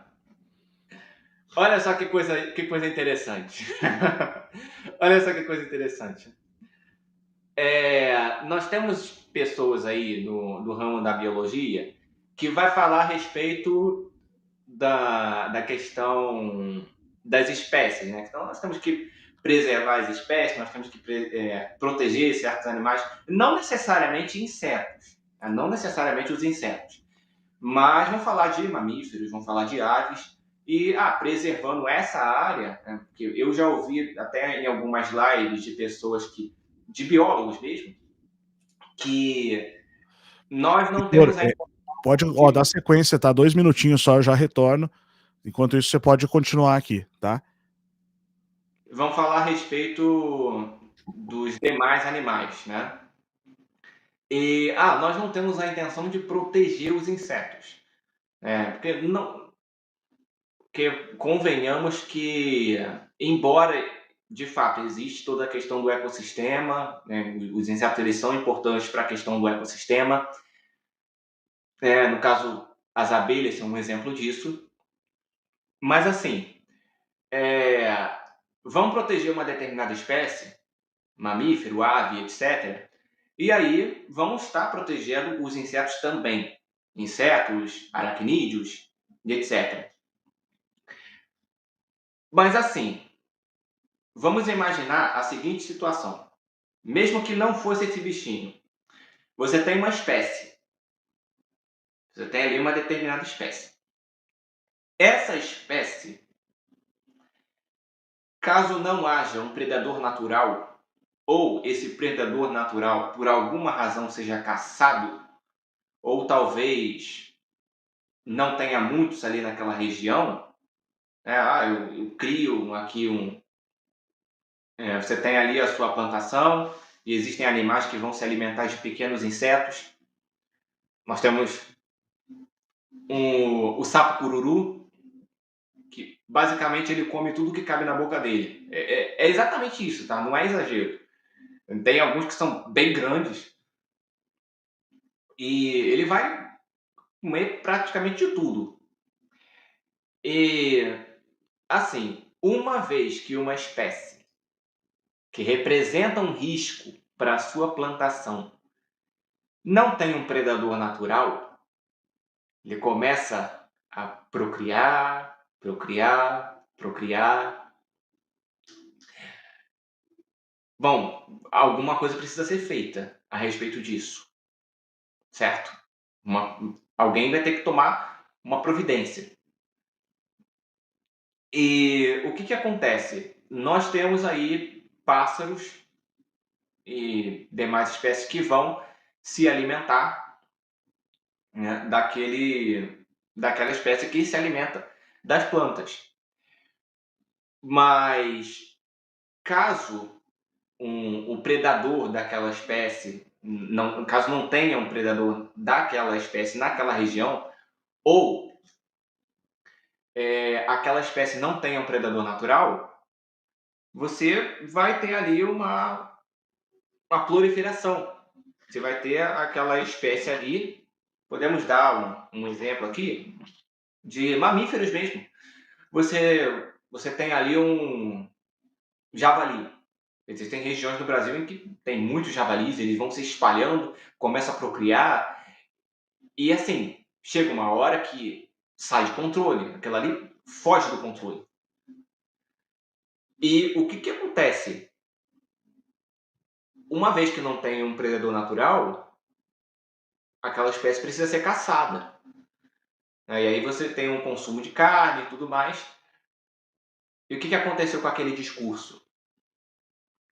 Olha só que coisa interessante. Olha só que coisa interessante. Nós temos pessoas aí do ramo da biologia que vai falar a respeito da questão das espécies, né? Então nós temos que preservar as espécies, nós temos que proteger certos animais, não necessariamente insetos, né? Não necessariamente os insetos, mas vão falar de mamíferos, vão falar de aves e preservando essa área, né? Porque eu já ouvi até em algumas lives de pessoas de biólogos mesmo, que nós não Heitor, temos a pode de dar sequência, tá? 2 minutinhos só, eu já retorno. Enquanto isso, você pode continuar aqui, tá? vão falar a respeito dos demais animais, né? E nós não temos a intenção de proteger os insetos, né? Porque não, porque convenhamos que, embora de fato existe toda a questão do ecossistema, né? Os insetos eles são importantes para a questão do ecossistema. No caso, as abelhas são um exemplo disso. Mas assim, é, vão proteger uma determinada espécie, mamífero, ave, etc. E aí vão estar protegendo os insetos também. Insetos, aracnídeos e etc. Mas assim, vamos imaginar a seguinte situação. Mesmo que não fosse esse bichinho, você tem uma espécie. Você tem ali uma determinada espécie. Essa espécie, caso não haja um predador natural, ou esse predador natural, por alguma razão, seja caçado, ou talvez não tenha muitos ali naquela região, eu crio aqui você tem ali a sua plantação e existem animais que vão se alimentar de pequenos insetos. Nós temos o sapo cururu, que basicamente ele come tudo que cabe na boca dele. É exatamente isso, tá? Não é exagero. Tem alguns que são bem grandes e ele vai comer praticamente de tudo. E, assim, uma vez que uma espécie que representa um risco para a sua plantação não tem um predador natural, ele começa a procriar, procriar, procriar. Bom, alguma coisa precisa ser feita a respeito disso, certo? Alguém vai ter que tomar uma providência. E o que acontece? Nós temos aí pássaros e demais espécies que vão se alimentar, né, daquela espécie que se alimenta das plantas. Mas caso o predador daquela espécie, caso não tenha um predador daquela espécie naquela região, ou aquela espécie não tenha um predador natural, você vai ter ali uma proliferação. Você vai ter aquela espécie ali. Podemos dar um exemplo aqui de mamíferos mesmo. Você tem ali um javali. Existem regiões do Brasil em que tem muitos javalis, eles vão se espalhando, começam a procriar, e assim, chega uma hora que sai de controle, aquela ali foge do controle. E o que acontece? Uma vez que não tem um predador natural, aquela espécie precisa ser caçada. E aí você tem um consumo de carne e tudo mais. E o que aconteceu com aquele discurso?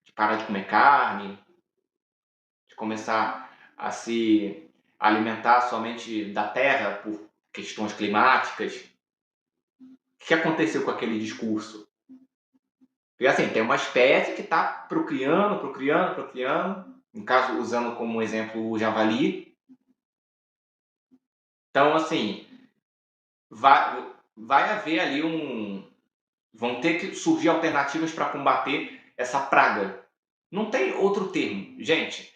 De parar de comer carne, de começar a se alimentar somente da terra por questões climáticas. O que aconteceu com aquele discurso? Porque assim, tem uma espécie que está procriando, no caso, usando como exemplo o javali. Então, assim, vai haver ali vão ter que surgir alternativas para combater essa praga. Não tem outro termo. Gente,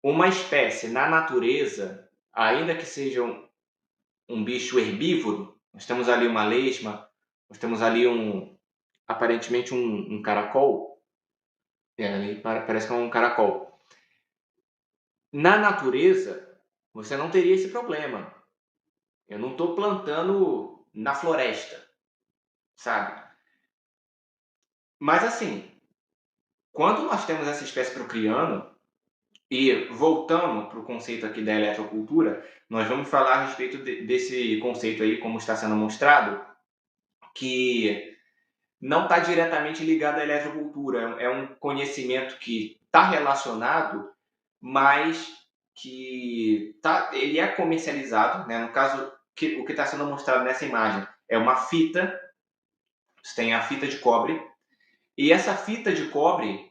uma espécie na natureza, ainda que seja um bicho herbívoro, nós temos ali uma lesma, nós temos ali aparentemente um caracol, ali parece que é um caracol. Na natureza, você não teria esse problema. Eu não estou plantando na floresta, sabe? Mas assim, quando nós temos essa espécie procriando, e voltando para o conceito aqui da eletrocultura, nós vamos falar a respeito desse conceito aí, como está sendo mostrado, que não está diretamente ligado à eletrocultura. É um conhecimento que está relacionado, mas que ele é comercializado, né? No caso, o que está sendo mostrado nessa imagem é uma fita, você tem a fita de cobre, e essa fita de cobre,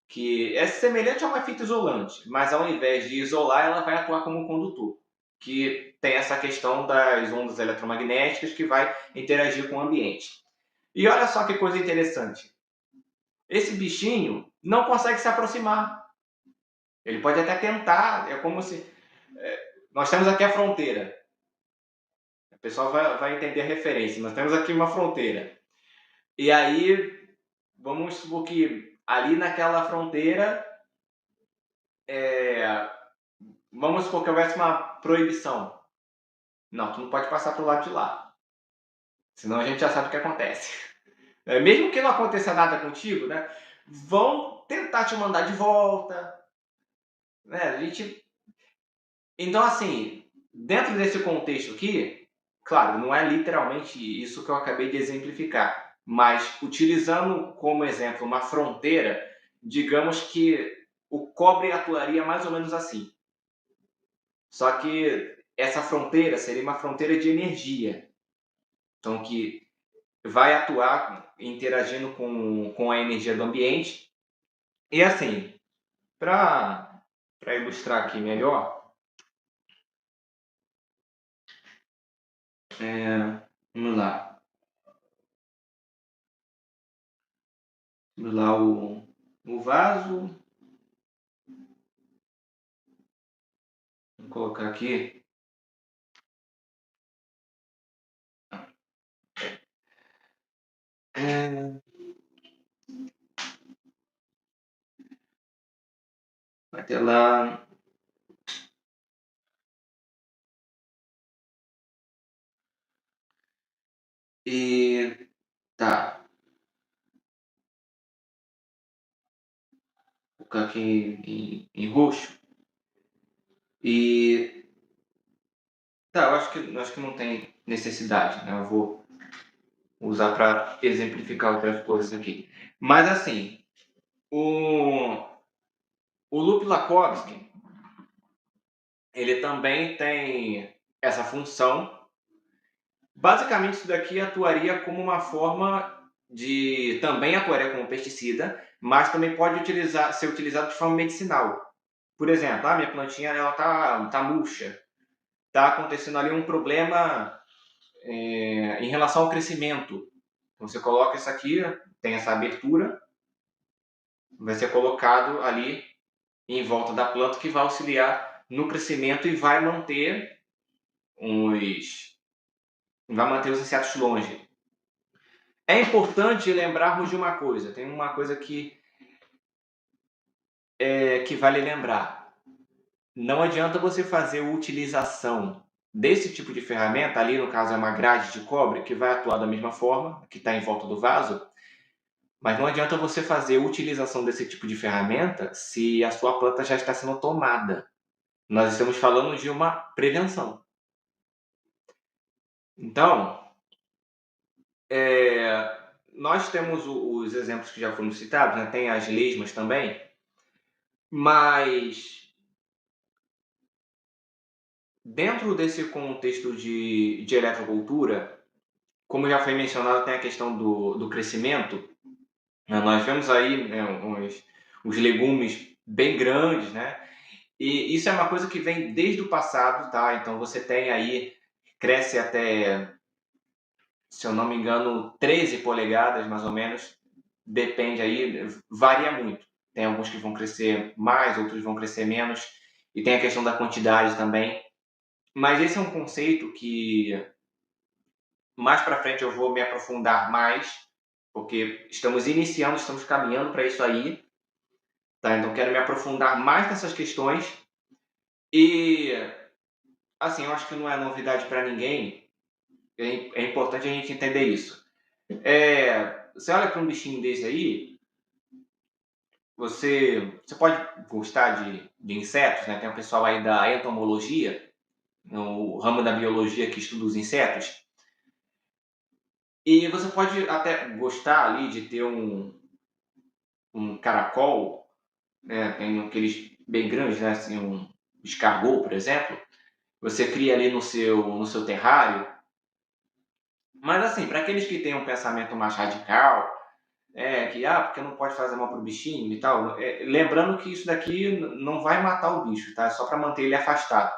que é semelhante a uma fita isolante, mas ao invés de isolar, ela vai atuar como um condutor, que tem essa questão das ondas eletromagnéticas que vai interagir com o ambiente. E olha só que coisa interessante. Esse bichinho não consegue se aproximar. Ele pode até tentar, é como se... nós temos aqui a fronteira. O pessoal vai entender a referência. Nós temos aqui uma fronteira. E aí, vamos supor que ali naquela fronteira, vamos supor que houvesse uma proibição. Não, tu não pode passar para o lado de lá. Senão a gente já sabe o que acontece. Mesmo que não aconteça nada contigo, né? Vão tentar te mandar de volta. Né? Então, assim, dentro desse contexto aqui, claro, não é literalmente isso que eu acabei de exemplificar, mas utilizando como exemplo uma fronteira, digamos que o cobre atuaria mais ou menos assim. Só que essa fronteira seria uma fronteira de energia. Então, que vai atuar interagindo com a energia do ambiente. E assim, para ilustrar aqui melhor, vamos lá. Vamos lá o vaso. Vou colocar aqui. Vai ter lá. E tá. Vou colocar aqui em roxo. E tá, eu acho que não tem necessidade, né? Eu vou usar para exemplificar outras coisas aqui. Mas assim, o loop Lakowski, ele também tem essa função. Basicamente, isso daqui atuaria como uma forma de também atuaria como pesticida, mas também pode ser utilizado de forma medicinal. Por exemplo, a minha plantinha ela tá murcha, está acontecendo ali um problema em relação ao crescimento. Então, você coloca isso aqui, tem essa abertura, vai ser colocado ali em volta da planta que vai auxiliar no crescimento e vai manter os insetos longe. É importante lembrarmos de uma coisa, tem uma coisa que vale lembrar. Não adianta você fazer utilização desse tipo de ferramenta, ali no caso é uma grade de cobre, que vai atuar da mesma forma, que está em volta do vaso, mas não adianta você fazer utilização desse tipo de ferramenta se a sua planta já está sendo tomada. Nós estamos falando de uma prevenção. Então, nós temos os exemplos que já foram citados, né? Tem as lesmas também, mas dentro desse contexto de eletrocultura, como já foi mencionado, tem a questão do crescimento. Né? Nós vemos aí, né, os legumes bem grandes, né? E isso é uma coisa que vem desde o passado, tá? Então você tem aí, cresce até, se eu não me engano, 13 polegadas mais ou menos, depende aí, varia muito. Tem alguns que vão crescer mais, outros vão crescer menos, e tem a questão da quantidade também. Mas esse é um conceito que mais para frente eu vou me aprofundar mais, porque estamos caminhando para isso aí, tá? Então quero me aprofundar mais nessas questões e, assim, eu acho que não é novidade para ninguém, é importante a gente entender isso. Você olha para um bichinho desse aí, você pode gostar de insetos, né? Tem o pessoal aí da entomologia, no ramo da biologia que estuda os insetos, e você pode até gostar ali de ter um caracol, né? Tem aqueles bem grandes, né? Assim, um escargot, por exemplo. Você cria ali no seu terrário. Mas assim, para aqueles que têm um pensamento mais radical, porque não pode fazer mal pro bichinho e tal, lembrando que isso daqui não vai matar o bicho, tá? É só para manter ele afastado.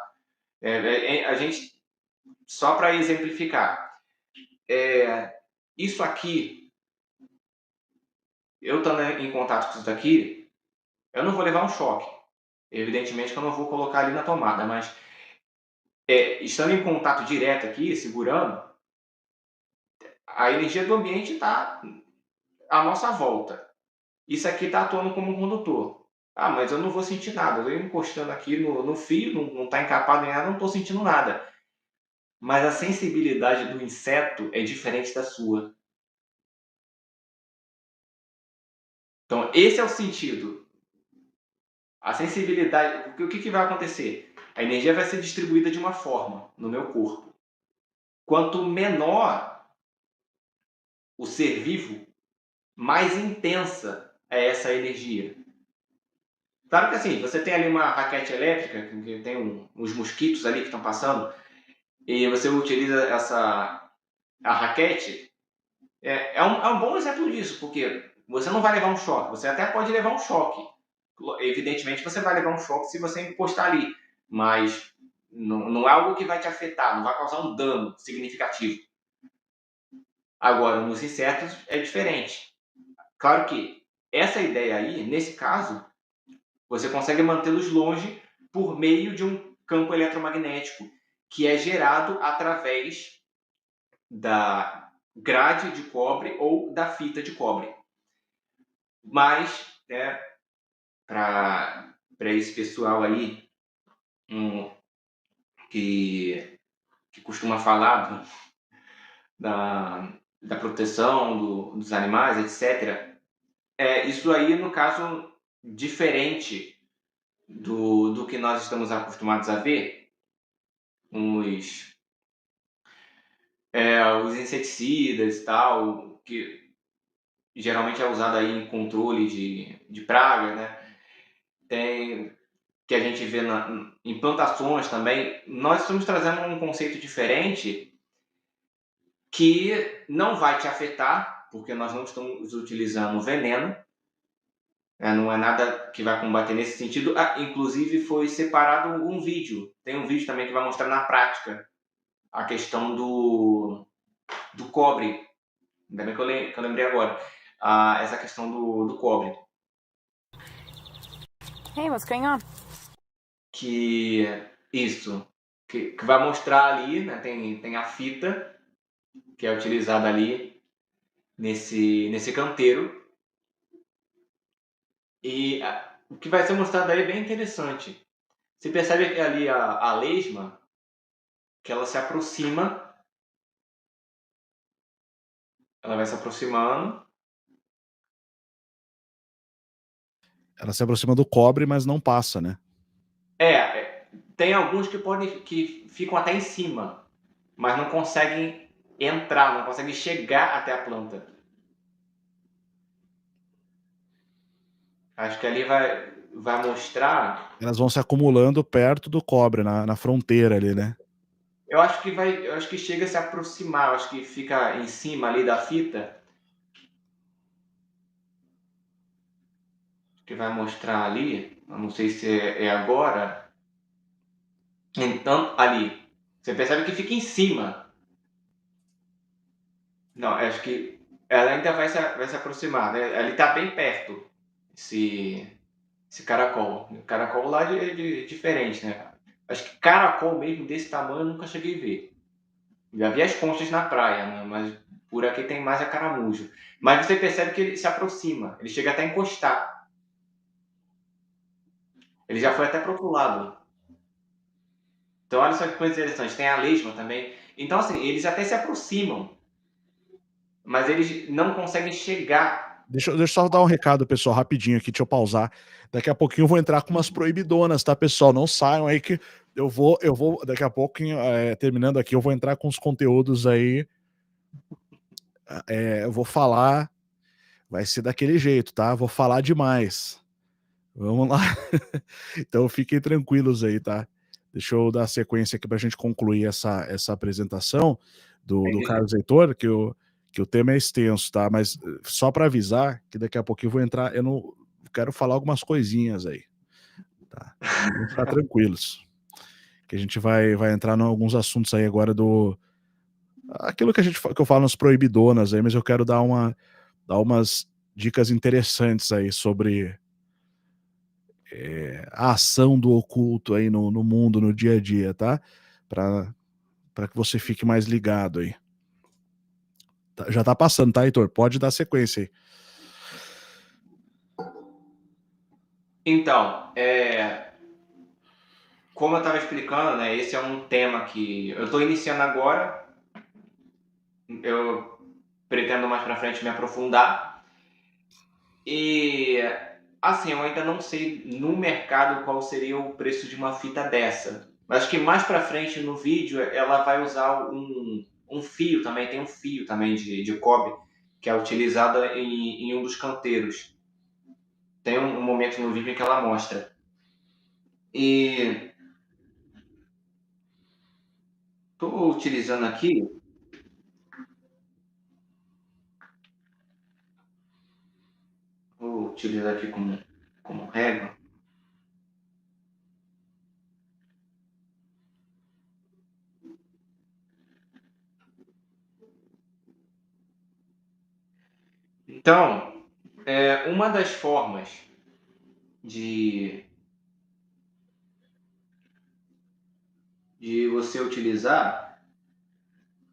A gente, só para exemplificar, isso aqui, eu estando em contato com isso daqui, eu não vou levar um choque. Evidentemente que eu não vou colocar ali na tomada, mas estando em contato direto aqui, segurando, a energia do ambiente está à nossa volta. Isso aqui está atuando como um condutor. Ah, mas eu não vou sentir nada. Eu encostando aqui no fio, não está encapado em nada, não estou sentindo nada. Mas a sensibilidade do inseto é diferente da sua. Então, esse é o sentido. A sensibilidade. O que vai acontecer? A energia vai ser distribuída de uma forma no meu corpo. Quanto menor o ser vivo, mais intensa é essa energia. Claro que assim, você tem ali uma raquete elétrica, que tem uns mosquitos ali que estão passando, e você utiliza a raquete, é um bom exemplo disso, porque você não vai levar um choque, você até pode levar um choque. Evidentemente você vai levar um choque se você encostar ali, mas não é algo que vai te afetar, não vai causar um dano significativo. Agora, nos insetos é diferente. Claro que essa ideia aí, nesse caso, você consegue mantê-los longe por meio de um campo eletromagnético que é gerado através da grade de cobre ou da fita de cobre. Mas, para esse pessoal aí que costuma falar da proteção dos animais, etc., isso aí, no caso, diferente do que nós estamos acostumados a ver, os, os inseticidas e tal, que geralmente é usado aí em controle de praga, né? Tem que a gente vê em plantações também. Nós estamos trazendo um conceito diferente que não vai te afetar, porque nós não estamos utilizando veneno, não é nada que vai combater nesse sentido. Inclusive foi separado um vídeo, tem um vídeo também que vai mostrar na prática a questão do cobre. Ainda bem que eu lembrei agora. Essa questão do cobre. Hey, what's going on? Que vai mostrar ali, né? Tem a fita que é utilizada ali nesse canteiro. E o que vai ser mostrado aí é bem interessante. Você percebe que ali a lesma, que ela se aproxima, ela vai se aproximando. Ela se aproxima do cobre, mas não passa, né? Tem alguns que ficam até em cima, mas não conseguem entrar, não conseguem chegar até a planta. Acho que ali vai mostrar. Elas vão se acumulando perto do cobre, na fronteira ali, né? Eu acho que chega a se aproximar, eu acho que fica em cima ali da fita. Que vai mostrar ali, eu não sei se é agora. Então, ali, você percebe que fica em cima. Não, acho que ela ainda vai se aproximar, né? Ali tá bem perto, esse caracol. O caracol lá é diferente, né? Acho que caracol mesmo desse tamanho eu nunca cheguei a ver. Já vi as conchas na praia, né? Mas por aqui tem mais a caramujo. Mas você percebe que ele se aproxima, ele chega até a encostar. Ele já foi até pro outro lado. Então olha só que coisa interessante, tem a lesma também. Então assim, eles até se aproximam, mas eles não conseguem chegar. Deixa eu só dar um recado, pessoal, rapidinho aqui, deixa eu pausar. Daqui a pouquinho eu vou entrar com umas proibidonas, tá, pessoal? Não saiam aí que eu vou, daqui a pouquinho, terminando aqui, eu vou entrar com os conteúdos aí. Eu vou falar, vai ser daquele jeito, tá? Vou falar demais. Vamos lá. Então fiquem tranquilos aí, tá? Deixa eu dar sequência aqui pra gente concluir essa apresentação do Carlos Heitor, que o tema é extenso, tá? Mas só para avisar que daqui a pouquinho eu vou entrar, eu não quero falar algumas coisinhas aí, tá? Vamos ficar tranquilos. Que a gente vai entrar em alguns assuntos aí agora aquilo que eu falo nas proibidonas aí, mas eu quero dar umas dicas interessantes aí sobre a ação do oculto aí no mundo, no dia a dia, tá? Para que você fique mais ligado aí. Já tá passando, tá, Heitor? Pode dar sequência aí. Então, como eu estava explicando, né, esse é um tema que eu estou iniciando agora. Eu pretendo mais para frente me aprofundar. E assim, eu ainda não sei no mercado qual seria o preço de uma fita dessa. Mas acho que mais para frente no vídeo ela vai usar um fio também, tem um fio também de cobre que é utilizado em um dos canteiros. Tem um momento no vídeo em que ela mostra. E estou utilizando aqui. Vou utilizar aqui como régua. Então, uma das formas de você utilizar,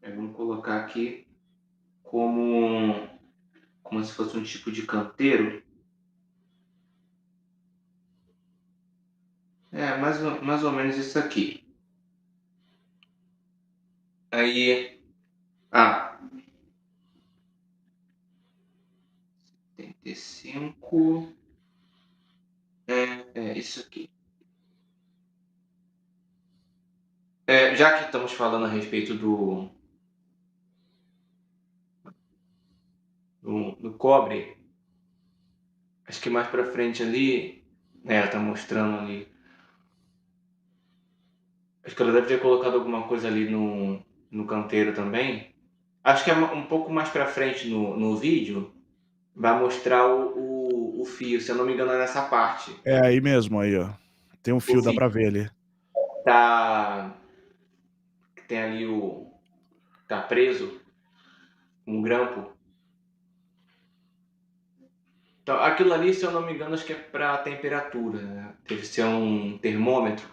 vamos colocar aqui como se fosse um tipo de canteiro. Mais ou menos isso aqui. Aí, 75, isso aqui. Já que estamos falando a respeito do cobre, acho que mais para frente ali, ela está mostrando ali. Acho que ela deve ter colocado alguma coisa ali no canteiro também. Acho que é um pouco mais para frente no vídeo, vai mostrar o fio, se eu não me engano é nessa parte. É aí mesmo, aí, ó. Tem um O fio, dá fio pra ver ali. tá, tem ali tá preso, um grampo. Então, aquilo ali, se eu não me engano, acho que é para temperatura, né? Deve ser um termômetro,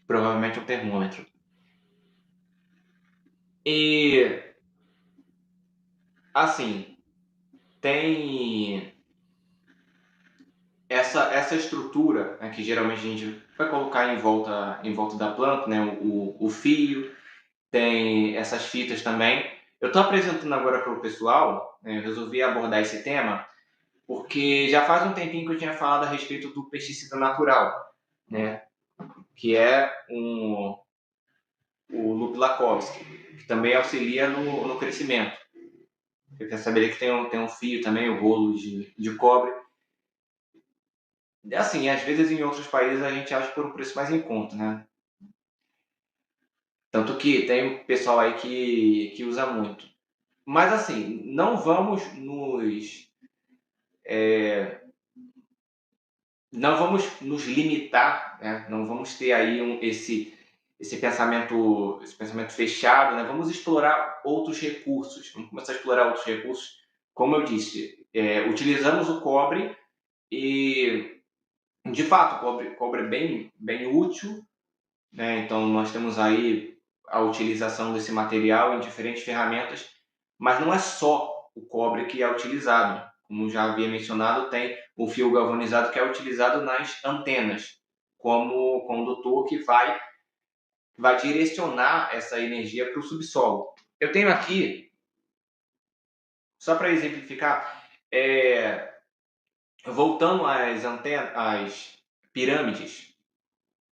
provavelmente um termômetro. E, assim, tem essa estrutura, né, que geralmente a gente vai colocar em volta da planta, né, o fio, tem essas fitas também. Eu estou apresentando agora para o pessoal, né, eu resolvi abordar esse tema, porque já faz um tempinho que eu tinha falado a respeito do pesticida natural, né, que é o Lupilakovsky, que também auxilia no crescimento. Você quer saber que tem um fio também, o rolo de cobre. Assim, às vezes em outros países a gente acha por um preço mais em conta, né? Tanto que tem pessoal aí que usa muito. Mas assim, não vamos nos limitar, né? Não vamos ter aí esse pensamento fechado, né? Vamos explorar outros recursos. Vamos começar a explorar outros recursos. Como eu disse, utilizamos o cobre e, de fato, o cobre é bem útil, né? Então, nós temos aí a utilização desse material em diferentes ferramentas, mas não é só o cobre que é utilizado. Como já havia mencionado, tem o fio galvanizado que é utilizado nas antenas, como condutor que vai direcionar essa energia para o subsolo. Eu tenho aqui, só para exemplificar, voltando às pirâmides,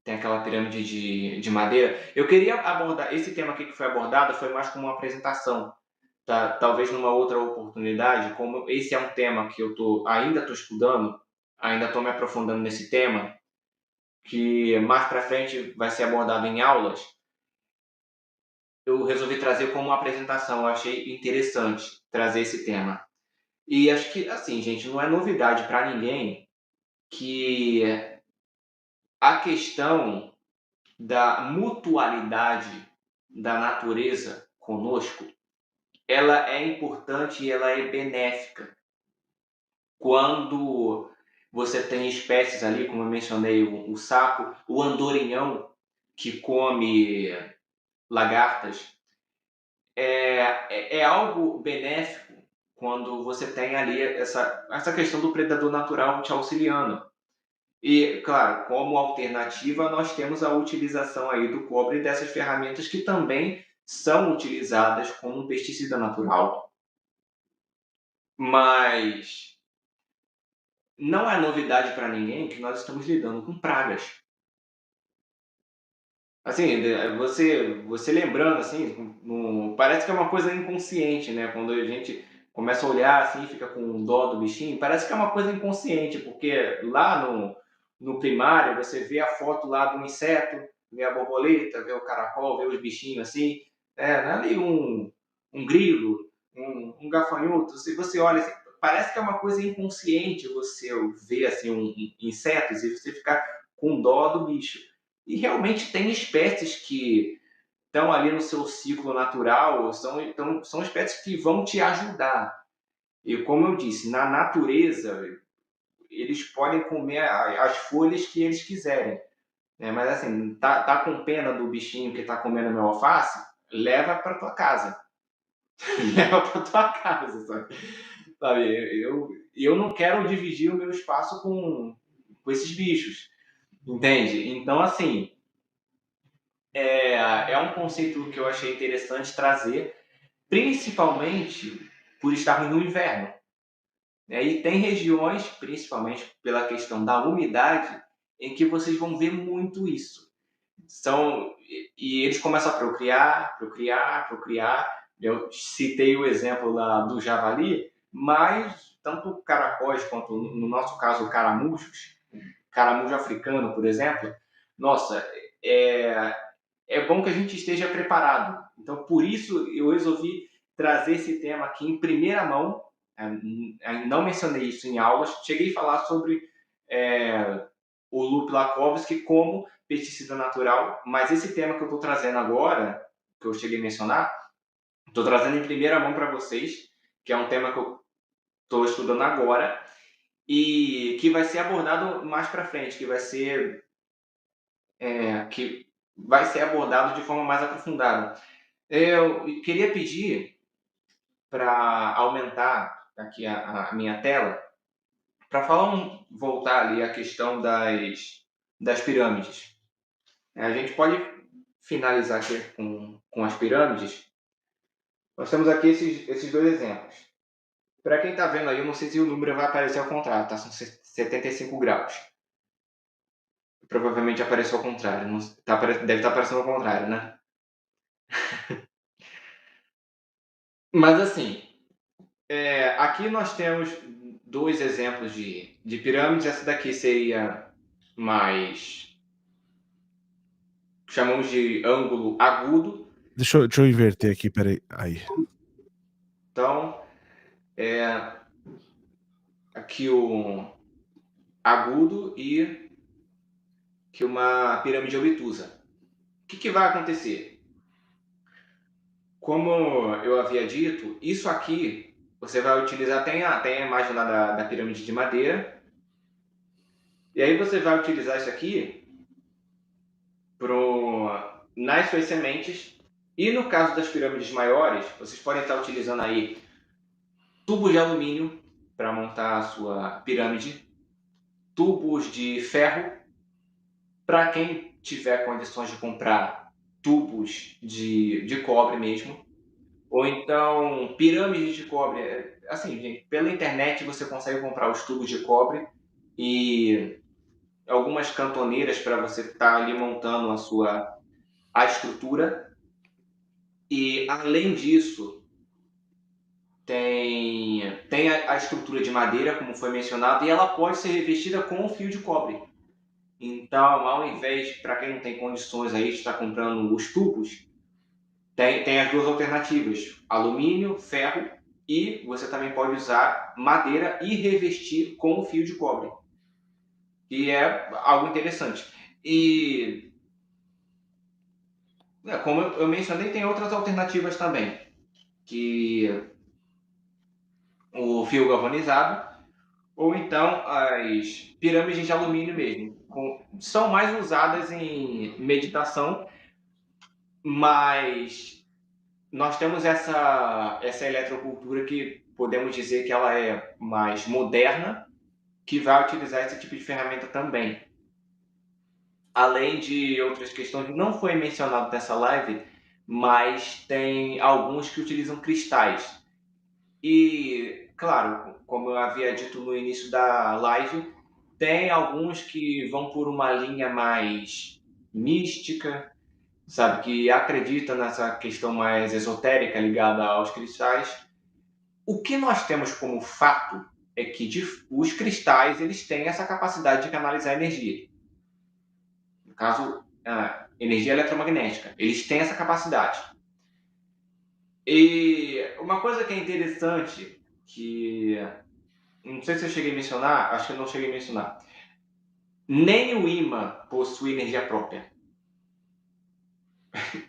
tem aquela pirâmide de madeira. Eu queria abordar, esse tema aqui que foi abordado foi mais como uma apresentação, tá? Talvez numa outra oportunidade, como esse é um tema que ainda estou estudando, ainda estou me aprofundando nesse tema, que mais para frente vai ser abordado em aulas, eu resolvi trazer como uma apresentação, eu achei interessante trazer esse tema. E acho que, assim, gente, não é novidade para ninguém que a questão da mutualidade da natureza conosco, ela é importante e ela é benéfica. Quando você tem espécies ali, como eu mencionei, o sapo, o andorinhão, que come lagartas, é algo benéfico quando você tem ali essa questão do predador natural te auxiliando. E, claro, como alternativa, nós temos a utilização aí do cobre e dessas ferramentas que também são utilizadas como um pesticida natural. Mas não é novidade para ninguém que nós estamos lidando com pragas. Assim, você lembrando, assim, parece que é uma coisa inconsciente, né? Quando a gente começa a olhar assim, fica com dó do bichinho, parece que é uma coisa inconsciente, porque lá no primário você vê a foto lá do inseto, vê a borboleta, vê o caracol, vê os bichinhos assim, não é ali um grilo, um gafanhoto, se você olha assim, parece que é uma coisa inconsciente você ver assim insetos e você ficar com dó do bicho. E realmente tem espécies que estão ali no seu ciclo natural, são espécies que vão te ajudar. E como eu disse, na natureza, eles podem comer as folhas que eles quiserem. Né? Mas assim, tá com pena do bichinho que está comendo meu alface? Leva para tua casa. Leva para tua casa, sabe? Eu não quero dividir o meu espaço com esses bichos, entende? Então, assim, é um conceito que eu achei interessante trazer, principalmente por estarmos no inverno. Né? E tem regiões, principalmente pela questão da umidade, em que vocês vão ver muito isso. E eles começam a procriar, procriar, procriar. Eu citei o exemplo lá do javali, mas tanto caracóis quanto, no nosso caso, caramujos, caramujo africano, por exemplo, nossa, é, é bom que a gente esteja preparado. Então, por isso, eu resolvi trazer esse tema aqui em primeira mão. Não mencionei isso em aulas. Cheguei a falar sobre o Lupe Lakovsky como pesticida natural, mas esse tema que eu estou trazendo agora, que eu cheguei a mencionar, estou trazendo em primeira mão para vocês, que é um tema que eu estou estudando agora e que vai ser abordado mais para frente, que vai ser abordado de forma mais aprofundada. Eu queria pedir para aumentar aqui a minha tela, para voltar ali a questão das pirâmides. A gente pode finalizar aqui com as pirâmides. Nós temos aqui esses dois exemplos. Para quem está vendo aí, eu não sei se o número vai aparecer ao contrário, tá? São 75 graus. Provavelmente apareceu ao contrário. Deve estar aparecendo ao contrário, né? Mas assim, aqui nós temos dois exemplos de pirâmides. Essa daqui seria mais... chamamos de ângulo agudo. Deixa eu inverter aqui, peraí. Aí. Então, aqui o agudo e que uma pirâmide obtusa. O que vai acontecer? Como eu havia dito, isso aqui você vai utilizar, tem a imagem lá da pirâmide de madeira, e aí você vai utilizar isso aqui nas suas sementes, e no caso das pirâmides maiores, vocês podem estar utilizando aí tubos de alumínio para montar a sua pirâmide, tubos de ferro, para quem tiver condições de comprar tubos de cobre mesmo, ou então pirâmides de cobre. Assim, gente, pela internet você consegue comprar os tubos de cobre e algumas cantoneiras para você estar ali montando a estrutura. E além disso, tem a estrutura de madeira, como foi mencionado, e ela pode ser revestida com o fio de cobre. Então, ao invés, para quem não tem condições aí de estar comprando os tubos, tem as duas alternativas: alumínio, ferro, e você também pode usar madeira e revestir com o fio de cobre, que é algo interessante. E, como eu mencionei, tem outras alternativas também, que o fio galvanizado, ou então as pirâmides de alumínio mesmo. São mais usadas em meditação, mas nós temos essa eletrocultura que podemos dizer que ela é mais moderna, que vai utilizar esse tipo de ferramenta também. Além de outras questões que não foi mencionado nessa live, mas tem alguns que utilizam cristais. E, claro, como eu havia dito no início da live, tem alguns que vão por uma linha mais mística, sabe, que acredita nessa questão mais esotérica ligada aos cristais. O que nós temos como fato é que os cristais eles têm essa capacidade de canalizar energia. No caso, a energia eletromagnética. Eles têm essa capacidade. E uma coisa que é interessante, que não sei se eu cheguei a mencionar, acho que eu não cheguei a mencionar, nem o ímã possui energia própria.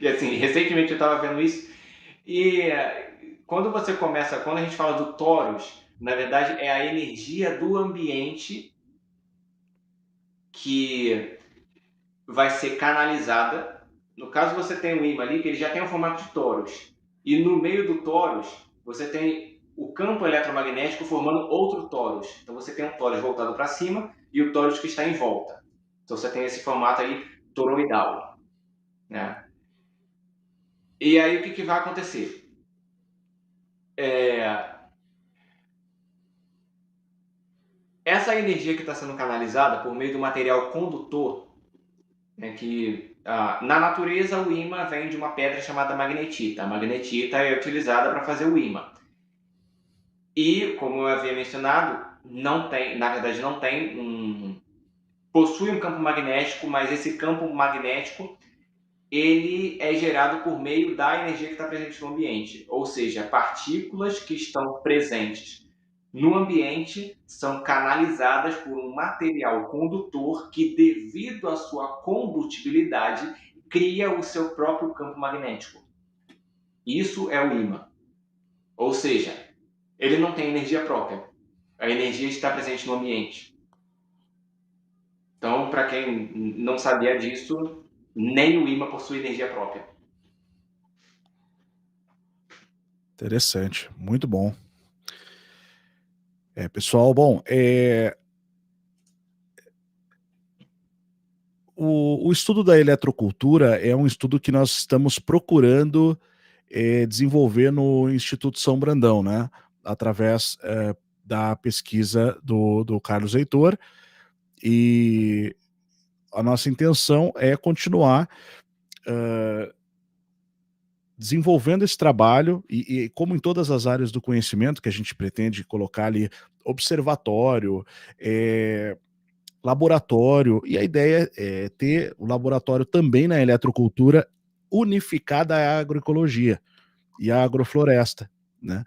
E assim, recentemente eu estava vendo isso, e quando a gente fala do torus, na verdade é a energia do ambiente que vai ser canalizada. No caso, você tem o ímã ali, que ele já tem o formato de torus. E no meio do torus, você tem o campo eletromagnético formando outro torus. Então você tem um torus voltado para cima e o torus que está em volta. Então você tem esse formato aí toroidal, né? E aí o que vai acontecer? Essa energia que está sendo canalizada por meio do material condutor, né, que na natureza o ímã vem de uma pedra chamada magnetita. A magnetita é utilizada para fazer o ímã. E, como eu havia mencionado, possui um campo magnético, mas esse campo magnético ele é gerado por meio da energia que está presente no ambiente, ou seja, partículas que estão presentes no ambiente são canalizadas por um material condutor que, devido à sua condutibilidade, cria o seu próprio campo magnético. Isso é o ímã. Ou seja, ele não tem energia própria. A energia está presente no ambiente. Então, para quem não sabia disso, nem o ímã possui energia própria. Interessante, muito bom. Pessoal, bom, o estudo da eletrocultura é um estudo que nós estamos procurando desenvolver no Instituto São Brandão, né? Através da pesquisa do Carlos Heitor, e a nossa intenção é continuar desenvolvendo esse trabalho, e como em todas as áreas do conhecimento que a gente pretende colocar ali, observatório, laboratório, e a ideia é ter o laboratório também na eletrocultura unificada à agroecologia e à agrofloresta, né?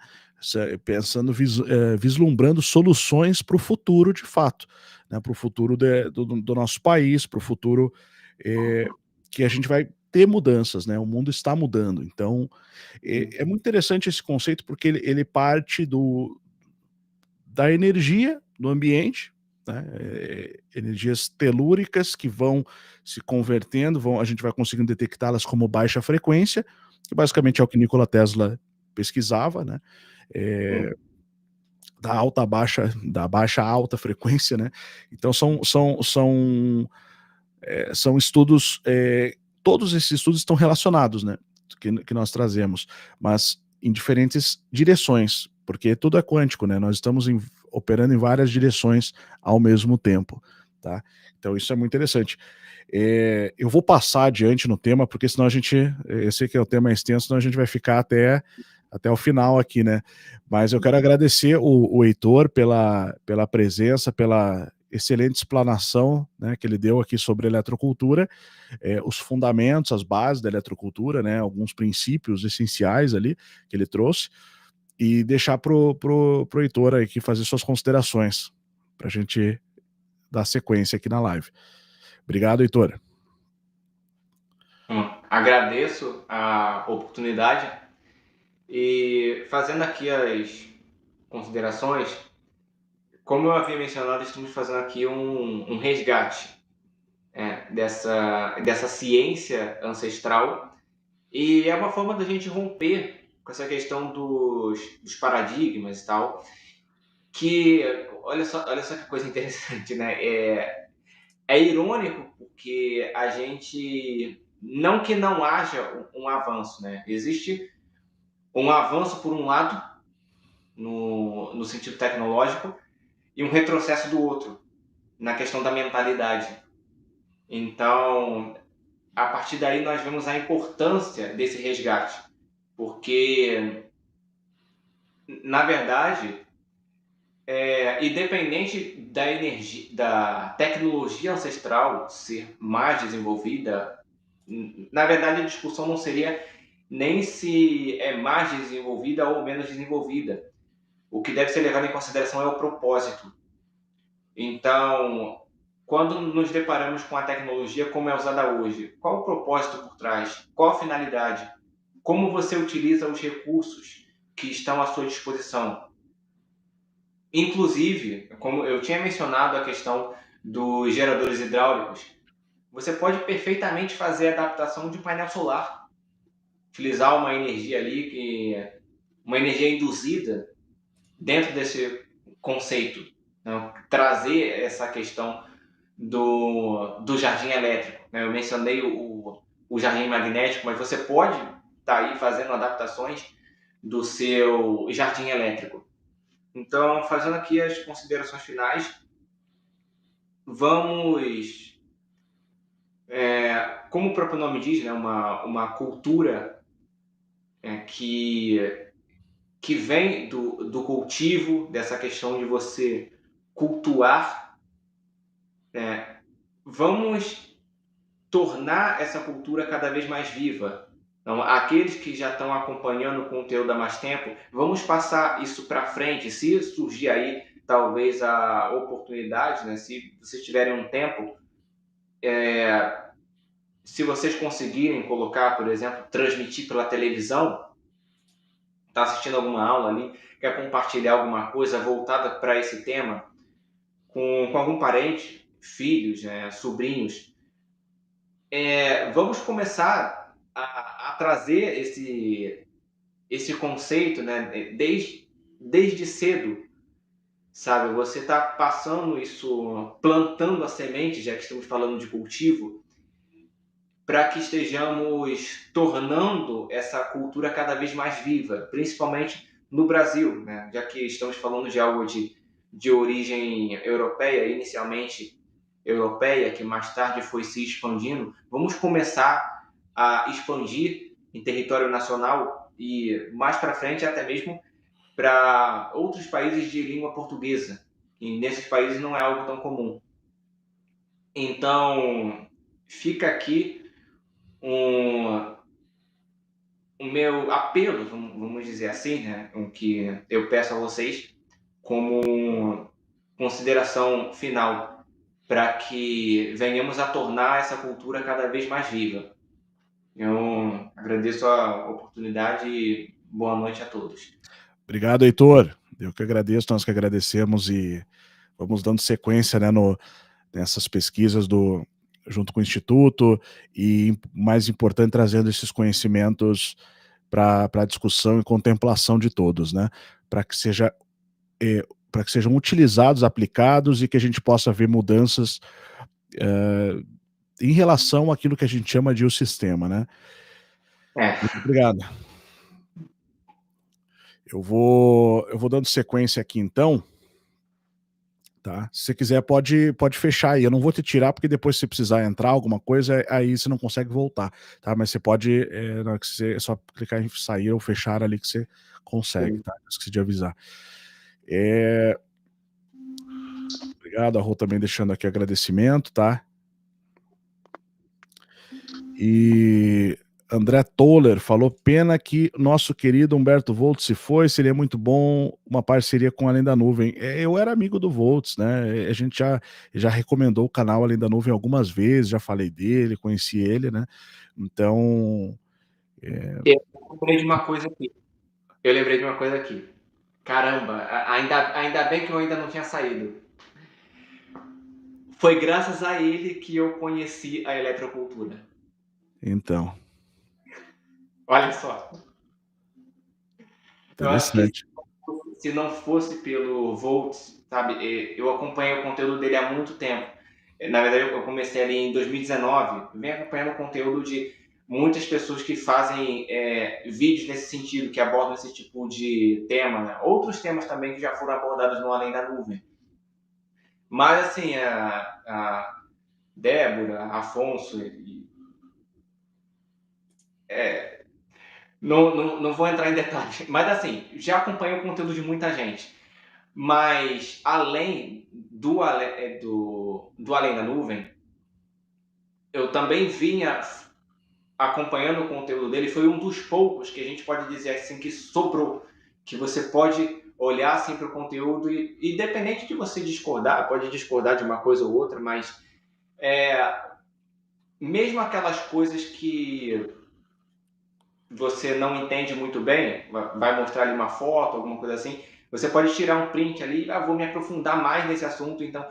Pensando, vislumbrando soluções para o futuro de fato, né? Para o futuro do nosso país, para o futuro que a gente vai ter mudanças, né? O mundo está mudando, então é muito interessante esse conceito porque ele parte da energia do ambiente, né? Energias telúricas que vão se convertendo, a gente vai conseguindo detectá-las como baixa frequência, que basicamente é o que Nikola Tesla pesquisava, né? Da baixa a alta frequência, né? Então são estudos, todos esses estudos estão relacionados, né? Que nós trazemos, mas em diferentes direções, porque tudo é quântico, né? Nós estamos operando em várias direções ao mesmo tempo, tá? Então isso é muito interessante. Eu vou passar adiante no tema, porque senão eu sei que é o tema extenso, senão a gente vai ficar até o final aqui, né? Mas eu quero agradecer o Heitor pela presença, pela excelente explanação, né, que ele deu aqui sobre eletrocultura, os fundamentos, as bases da eletrocultura, né, alguns princípios essenciais ali que ele trouxe, e deixar pro Heitor aqui fazer suas considerações, para a gente dar sequência aqui na live. Obrigado, Heitor. Agradeço a oportunidade e fazendo aqui as considerações, como eu havia mencionado, estamos fazendo aqui um resgate dessa ciência ancestral, e é uma forma da gente romper com essa questão dos paradigmas e tal, que, olha só que coisa interessante, né? É irônico porque a gente, não que não haja um avanço, né? Existe um avanço por um lado, no sentido tecnológico, e um retrocesso do outro, na questão da mentalidade. Então, a partir daí nós vemos a importância desse resgate, porque, na verdade, independente da energia, da tecnologia ancestral ser mais desenvolvida, na verdade a discussão não seria nem se é mais desenvolvida ou menos desenvolvida. O que deve ser levado em consideração é o propósito. Então, quando nos deparamos com a tecnologia como é usada hoje, qual o propósito por trás? Qual a finalidade? Como você utiliza os recursos que estão à sua disposição? Inclusive, como eu tinha mencionado a questão dos geradores hidráulicos, você pode perfeitamente fazer a adaptação de painel solar, utilizar uma energia ali, uma energia induzida dentro desse conceito, né? Trazer essa questão do jardim elétrico, né? Eu mencionei o jardim magnético, mas você pode estar aí fazendo adaptações do seu jardim elétrico. Então, fazendo aqui as considerações finais, vamos, como o próprio nome diz, né, uma cultura que vem do cultivo, dessa questão de você cultuar, vamos tornar essa cultura cada vez mais viva. Então, aqueles que já estão acompanhando o conteúdo há mais tempo, vamos passar isso para frente. Se surgir aí, talvez, a oportunidade, né? Se vocês tiverem um tempo, se vocês conseguirem colocar, por exemplo, transmitir pela televisão, está assistindo alguma aula ali, quer compartilhar alguma coisa voltada para esse tema com algum parente, filhos, né, sobrinhos, vamos começar a trazer esse conceito, né, desde cedo, sabe? Você está passando isso, plantando a semente, já que estamos falando de cultivo, para que estejamos tornando essa cultura cada vez mais viva, principalmente no Brasil, né? Já que estamos falando de algo de origem europeia, inicialmente europeia, que mais tarde foi se expandindo, vamos começar a expandir em território nacional e mais para frente até mesmo para outros países de língua portuguesa, e nesses países não é algo tão comum. Então, fica aqui um, o meu apelo, vamos dizer assim, né, o que eu peço a vocês como consideração final para que venhamos a tornar essa cultura cada vez mais viva. Eu agradeço a oportunidade e boa noite a todos. Obrigado, Heitor. Eu que agradeço, nós que agradecemos e vamos dando sequência, né, nessas pesquisas junto com o Instituto e, mais importante, trazendo esses conhecimentos para a discussão e contemplação de todos, né, para que para que sejam utilizados, aplicados e que a gente possa ver mudanças em relação àquilo que a gente chama de o sistema, né? Muito obrigado. Eu vou dando sequência aqui então, tá? Se você quiser pode fechar aí, eu não vou te tirar porque depois se precisar entrar alguma coisa, aí você não consegue voltar, tá? Mas você pode, na hora que é só clicar em sair ou fechar ali que você consegue, tá? Esqueci de avisar. Obrigado, a Rô também deixando aqui agradecimento, tá? E André Toller falou, pena que nosso querido Humberto Volts se foi, seria muito bom uma parceria com Além da Nuvem. Eu era amigo do Volts, né? A gente já recomendou o canal Além da Nuvem algumas vezes, já falei dele, conheci ele, né? Então... Eu lembrei de uma coisa aqui. Caramba, ainda bem que eu ainda não tinha saído. Foi graças a ele que eu conheci a eletrocultura. Então. Olha só. Eu acho que Interessante. se não fosse pelo Volts, sabe, eu acompanhei o conteúdo dele há muito tempo. Na verdade, eu comecei ali em 2019, venho acompanhando o conteúdo de muitas pessoas que fazem vídeos nesse sentido, que abordam esse tipo de tema, né? Outros temas também que já foram abordados no Além da Nuvem. Mas, assim, a Débora, Afonso, não vou entrar em detalhes, mas, assim, já acompanhei o conteúdo de muita gente. Mas, além do Além da Nuvem, eu também vinha acompanhando o conteúdo dele, foi um dos poucos que a gente pode dizer assim que sobrou, que você pode olhar assim para o conteúdo e independente de você discordar, pode discordar de uma coisa ou outra, mas mesmo aquelas coisas que você não entende muito bem, vai mostrar ali uma foto, alguma coisa assim, você pode tirar um print ali, vou me aprofundar mais nesse assunto, então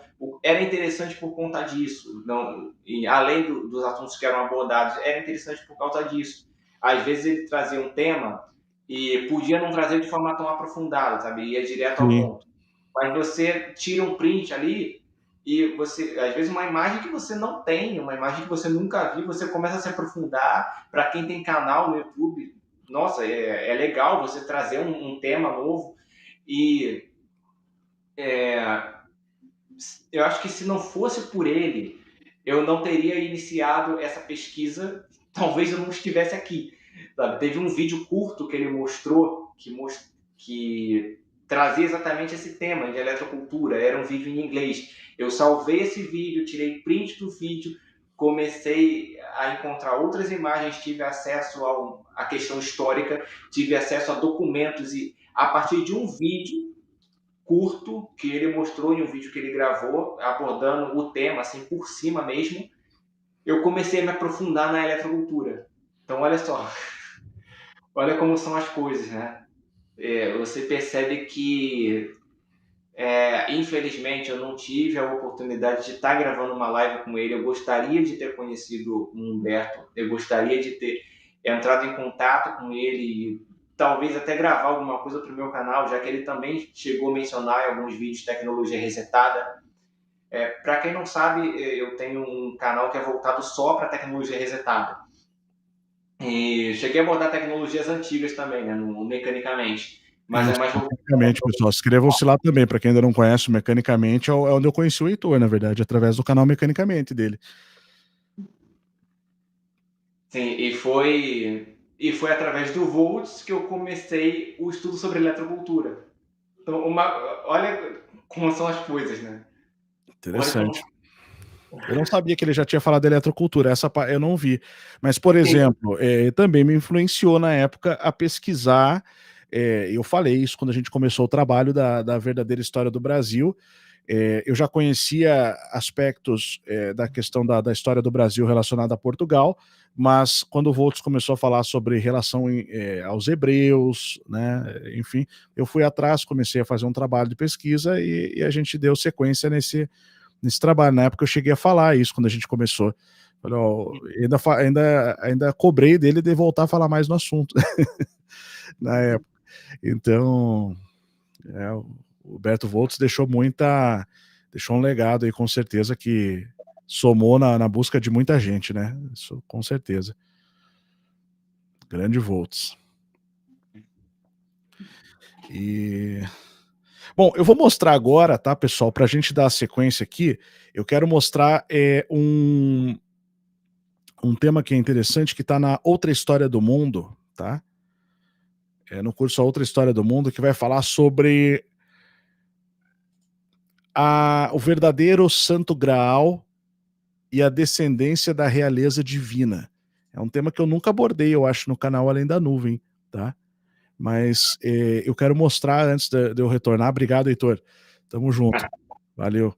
era interessante por conta disso, não, e além dos assuntos que eram abordados, era interessante por causa disso. Às vezes ele trazia um tema e podia não trazer de forma tão aprofundada, sabe, ia direto ao ponto. Mas você tira um print ali e você, às vezes, uma imagem que você não tem, uma imagem que você nunca viu, você começa a se aprofundar. Para quem tem canal no YouTube, nossa, é legal você trazer um tema novo. E eu acho que se não fosse por ele, eu não teria iniciado essa pesquisa, talvez eu não estivesse aqui. Sabe? Teve um vídeo curto que ele mostrou, que trazia exatamente esse tema de eletrocultura, era um vídeo em inglês. Eu salvei esse vídeo, tirei print do vídeo, comecei a encontrar outras imagens, tive acesso à questão histórica, tive acesso a documentos e a partir de um vídeo curto que ele mostrou em um vídeo que ele gravou, abordando o tema assim por cima mesmo, eu comecei a me aprofundar na eletrocultura. Então olha só, olha como são as coisas, né? Você percebe que infelizmente eu não tive a oportunidade de estar gravando uma live com ele. Eu gostaria de ter conhecido o Humberto, eu gostaria de ter entrado em contato com ele e talvez até gravar alguma coisa para o meu canal, já que ele também chegou a mencionar em alguns vídeos tecnologia resetada. Para quem não sabe, eu tenho um canal que é voltado só para tecnologia resetada. E cheguei a abordar tecnologias antigas também, né, no Mecanicamente. Mas Isso, é mais mecanicamente, pessoal. Inscrevam-se lá também, para quem ainda não conhece o Mecanicamente, é onde eu conheci o Heitor, na verdade, através do canal Mecanicamente dele. Sim, e foi através do Volts que eu comecei o estudo sobre eletrocultura. Então, olha como são as coisas, né? Interessante. Eu não sabia que ele já tinha falado de eletrocultura, essa eu não vi. Mas, por exemplo, também me influenciou na época a pesquisar. Eu falei isso quando a gente começou o trabalho da verdadeira história do Brasil. Eu já conhecia aspectos da questão da história do Brasil relacionada a Portugal, mas quando o Volts começou a falar sobre relação aos hebreus, né, enfim, eu fui atrás, comecei a fazer um trabalho de pesquisa e a gente deu sequência nesse trabalho. Na época eu cheguei a falar isso quando a gente começou. Falei, ó, ainda cobrei dele de voltar a falar mais no assunto na época. Então, o Roberto Volts deixou um legado aí, com certeza, que somou na busca de muita gente, né? Isso, com certeza. Grande Volts. Bom, eu vou mostrar agora, tá, pessoal, para a gente dar a sequência aqui, eu quero mostrar um tema que é interessante, que está na Outra História do Mundo, tá? No curso A Outra História do Mundo, que vai falar sobre o verdadeiro Santo Graal e a descendência da realeza divina. É um tema que eu nunca abordei, eu acho, no canal Além da Nuvem, tá? Mas eu quero mostrar antes de eu retornar. Obrigado, Heitor. Tamo junto. Valeu.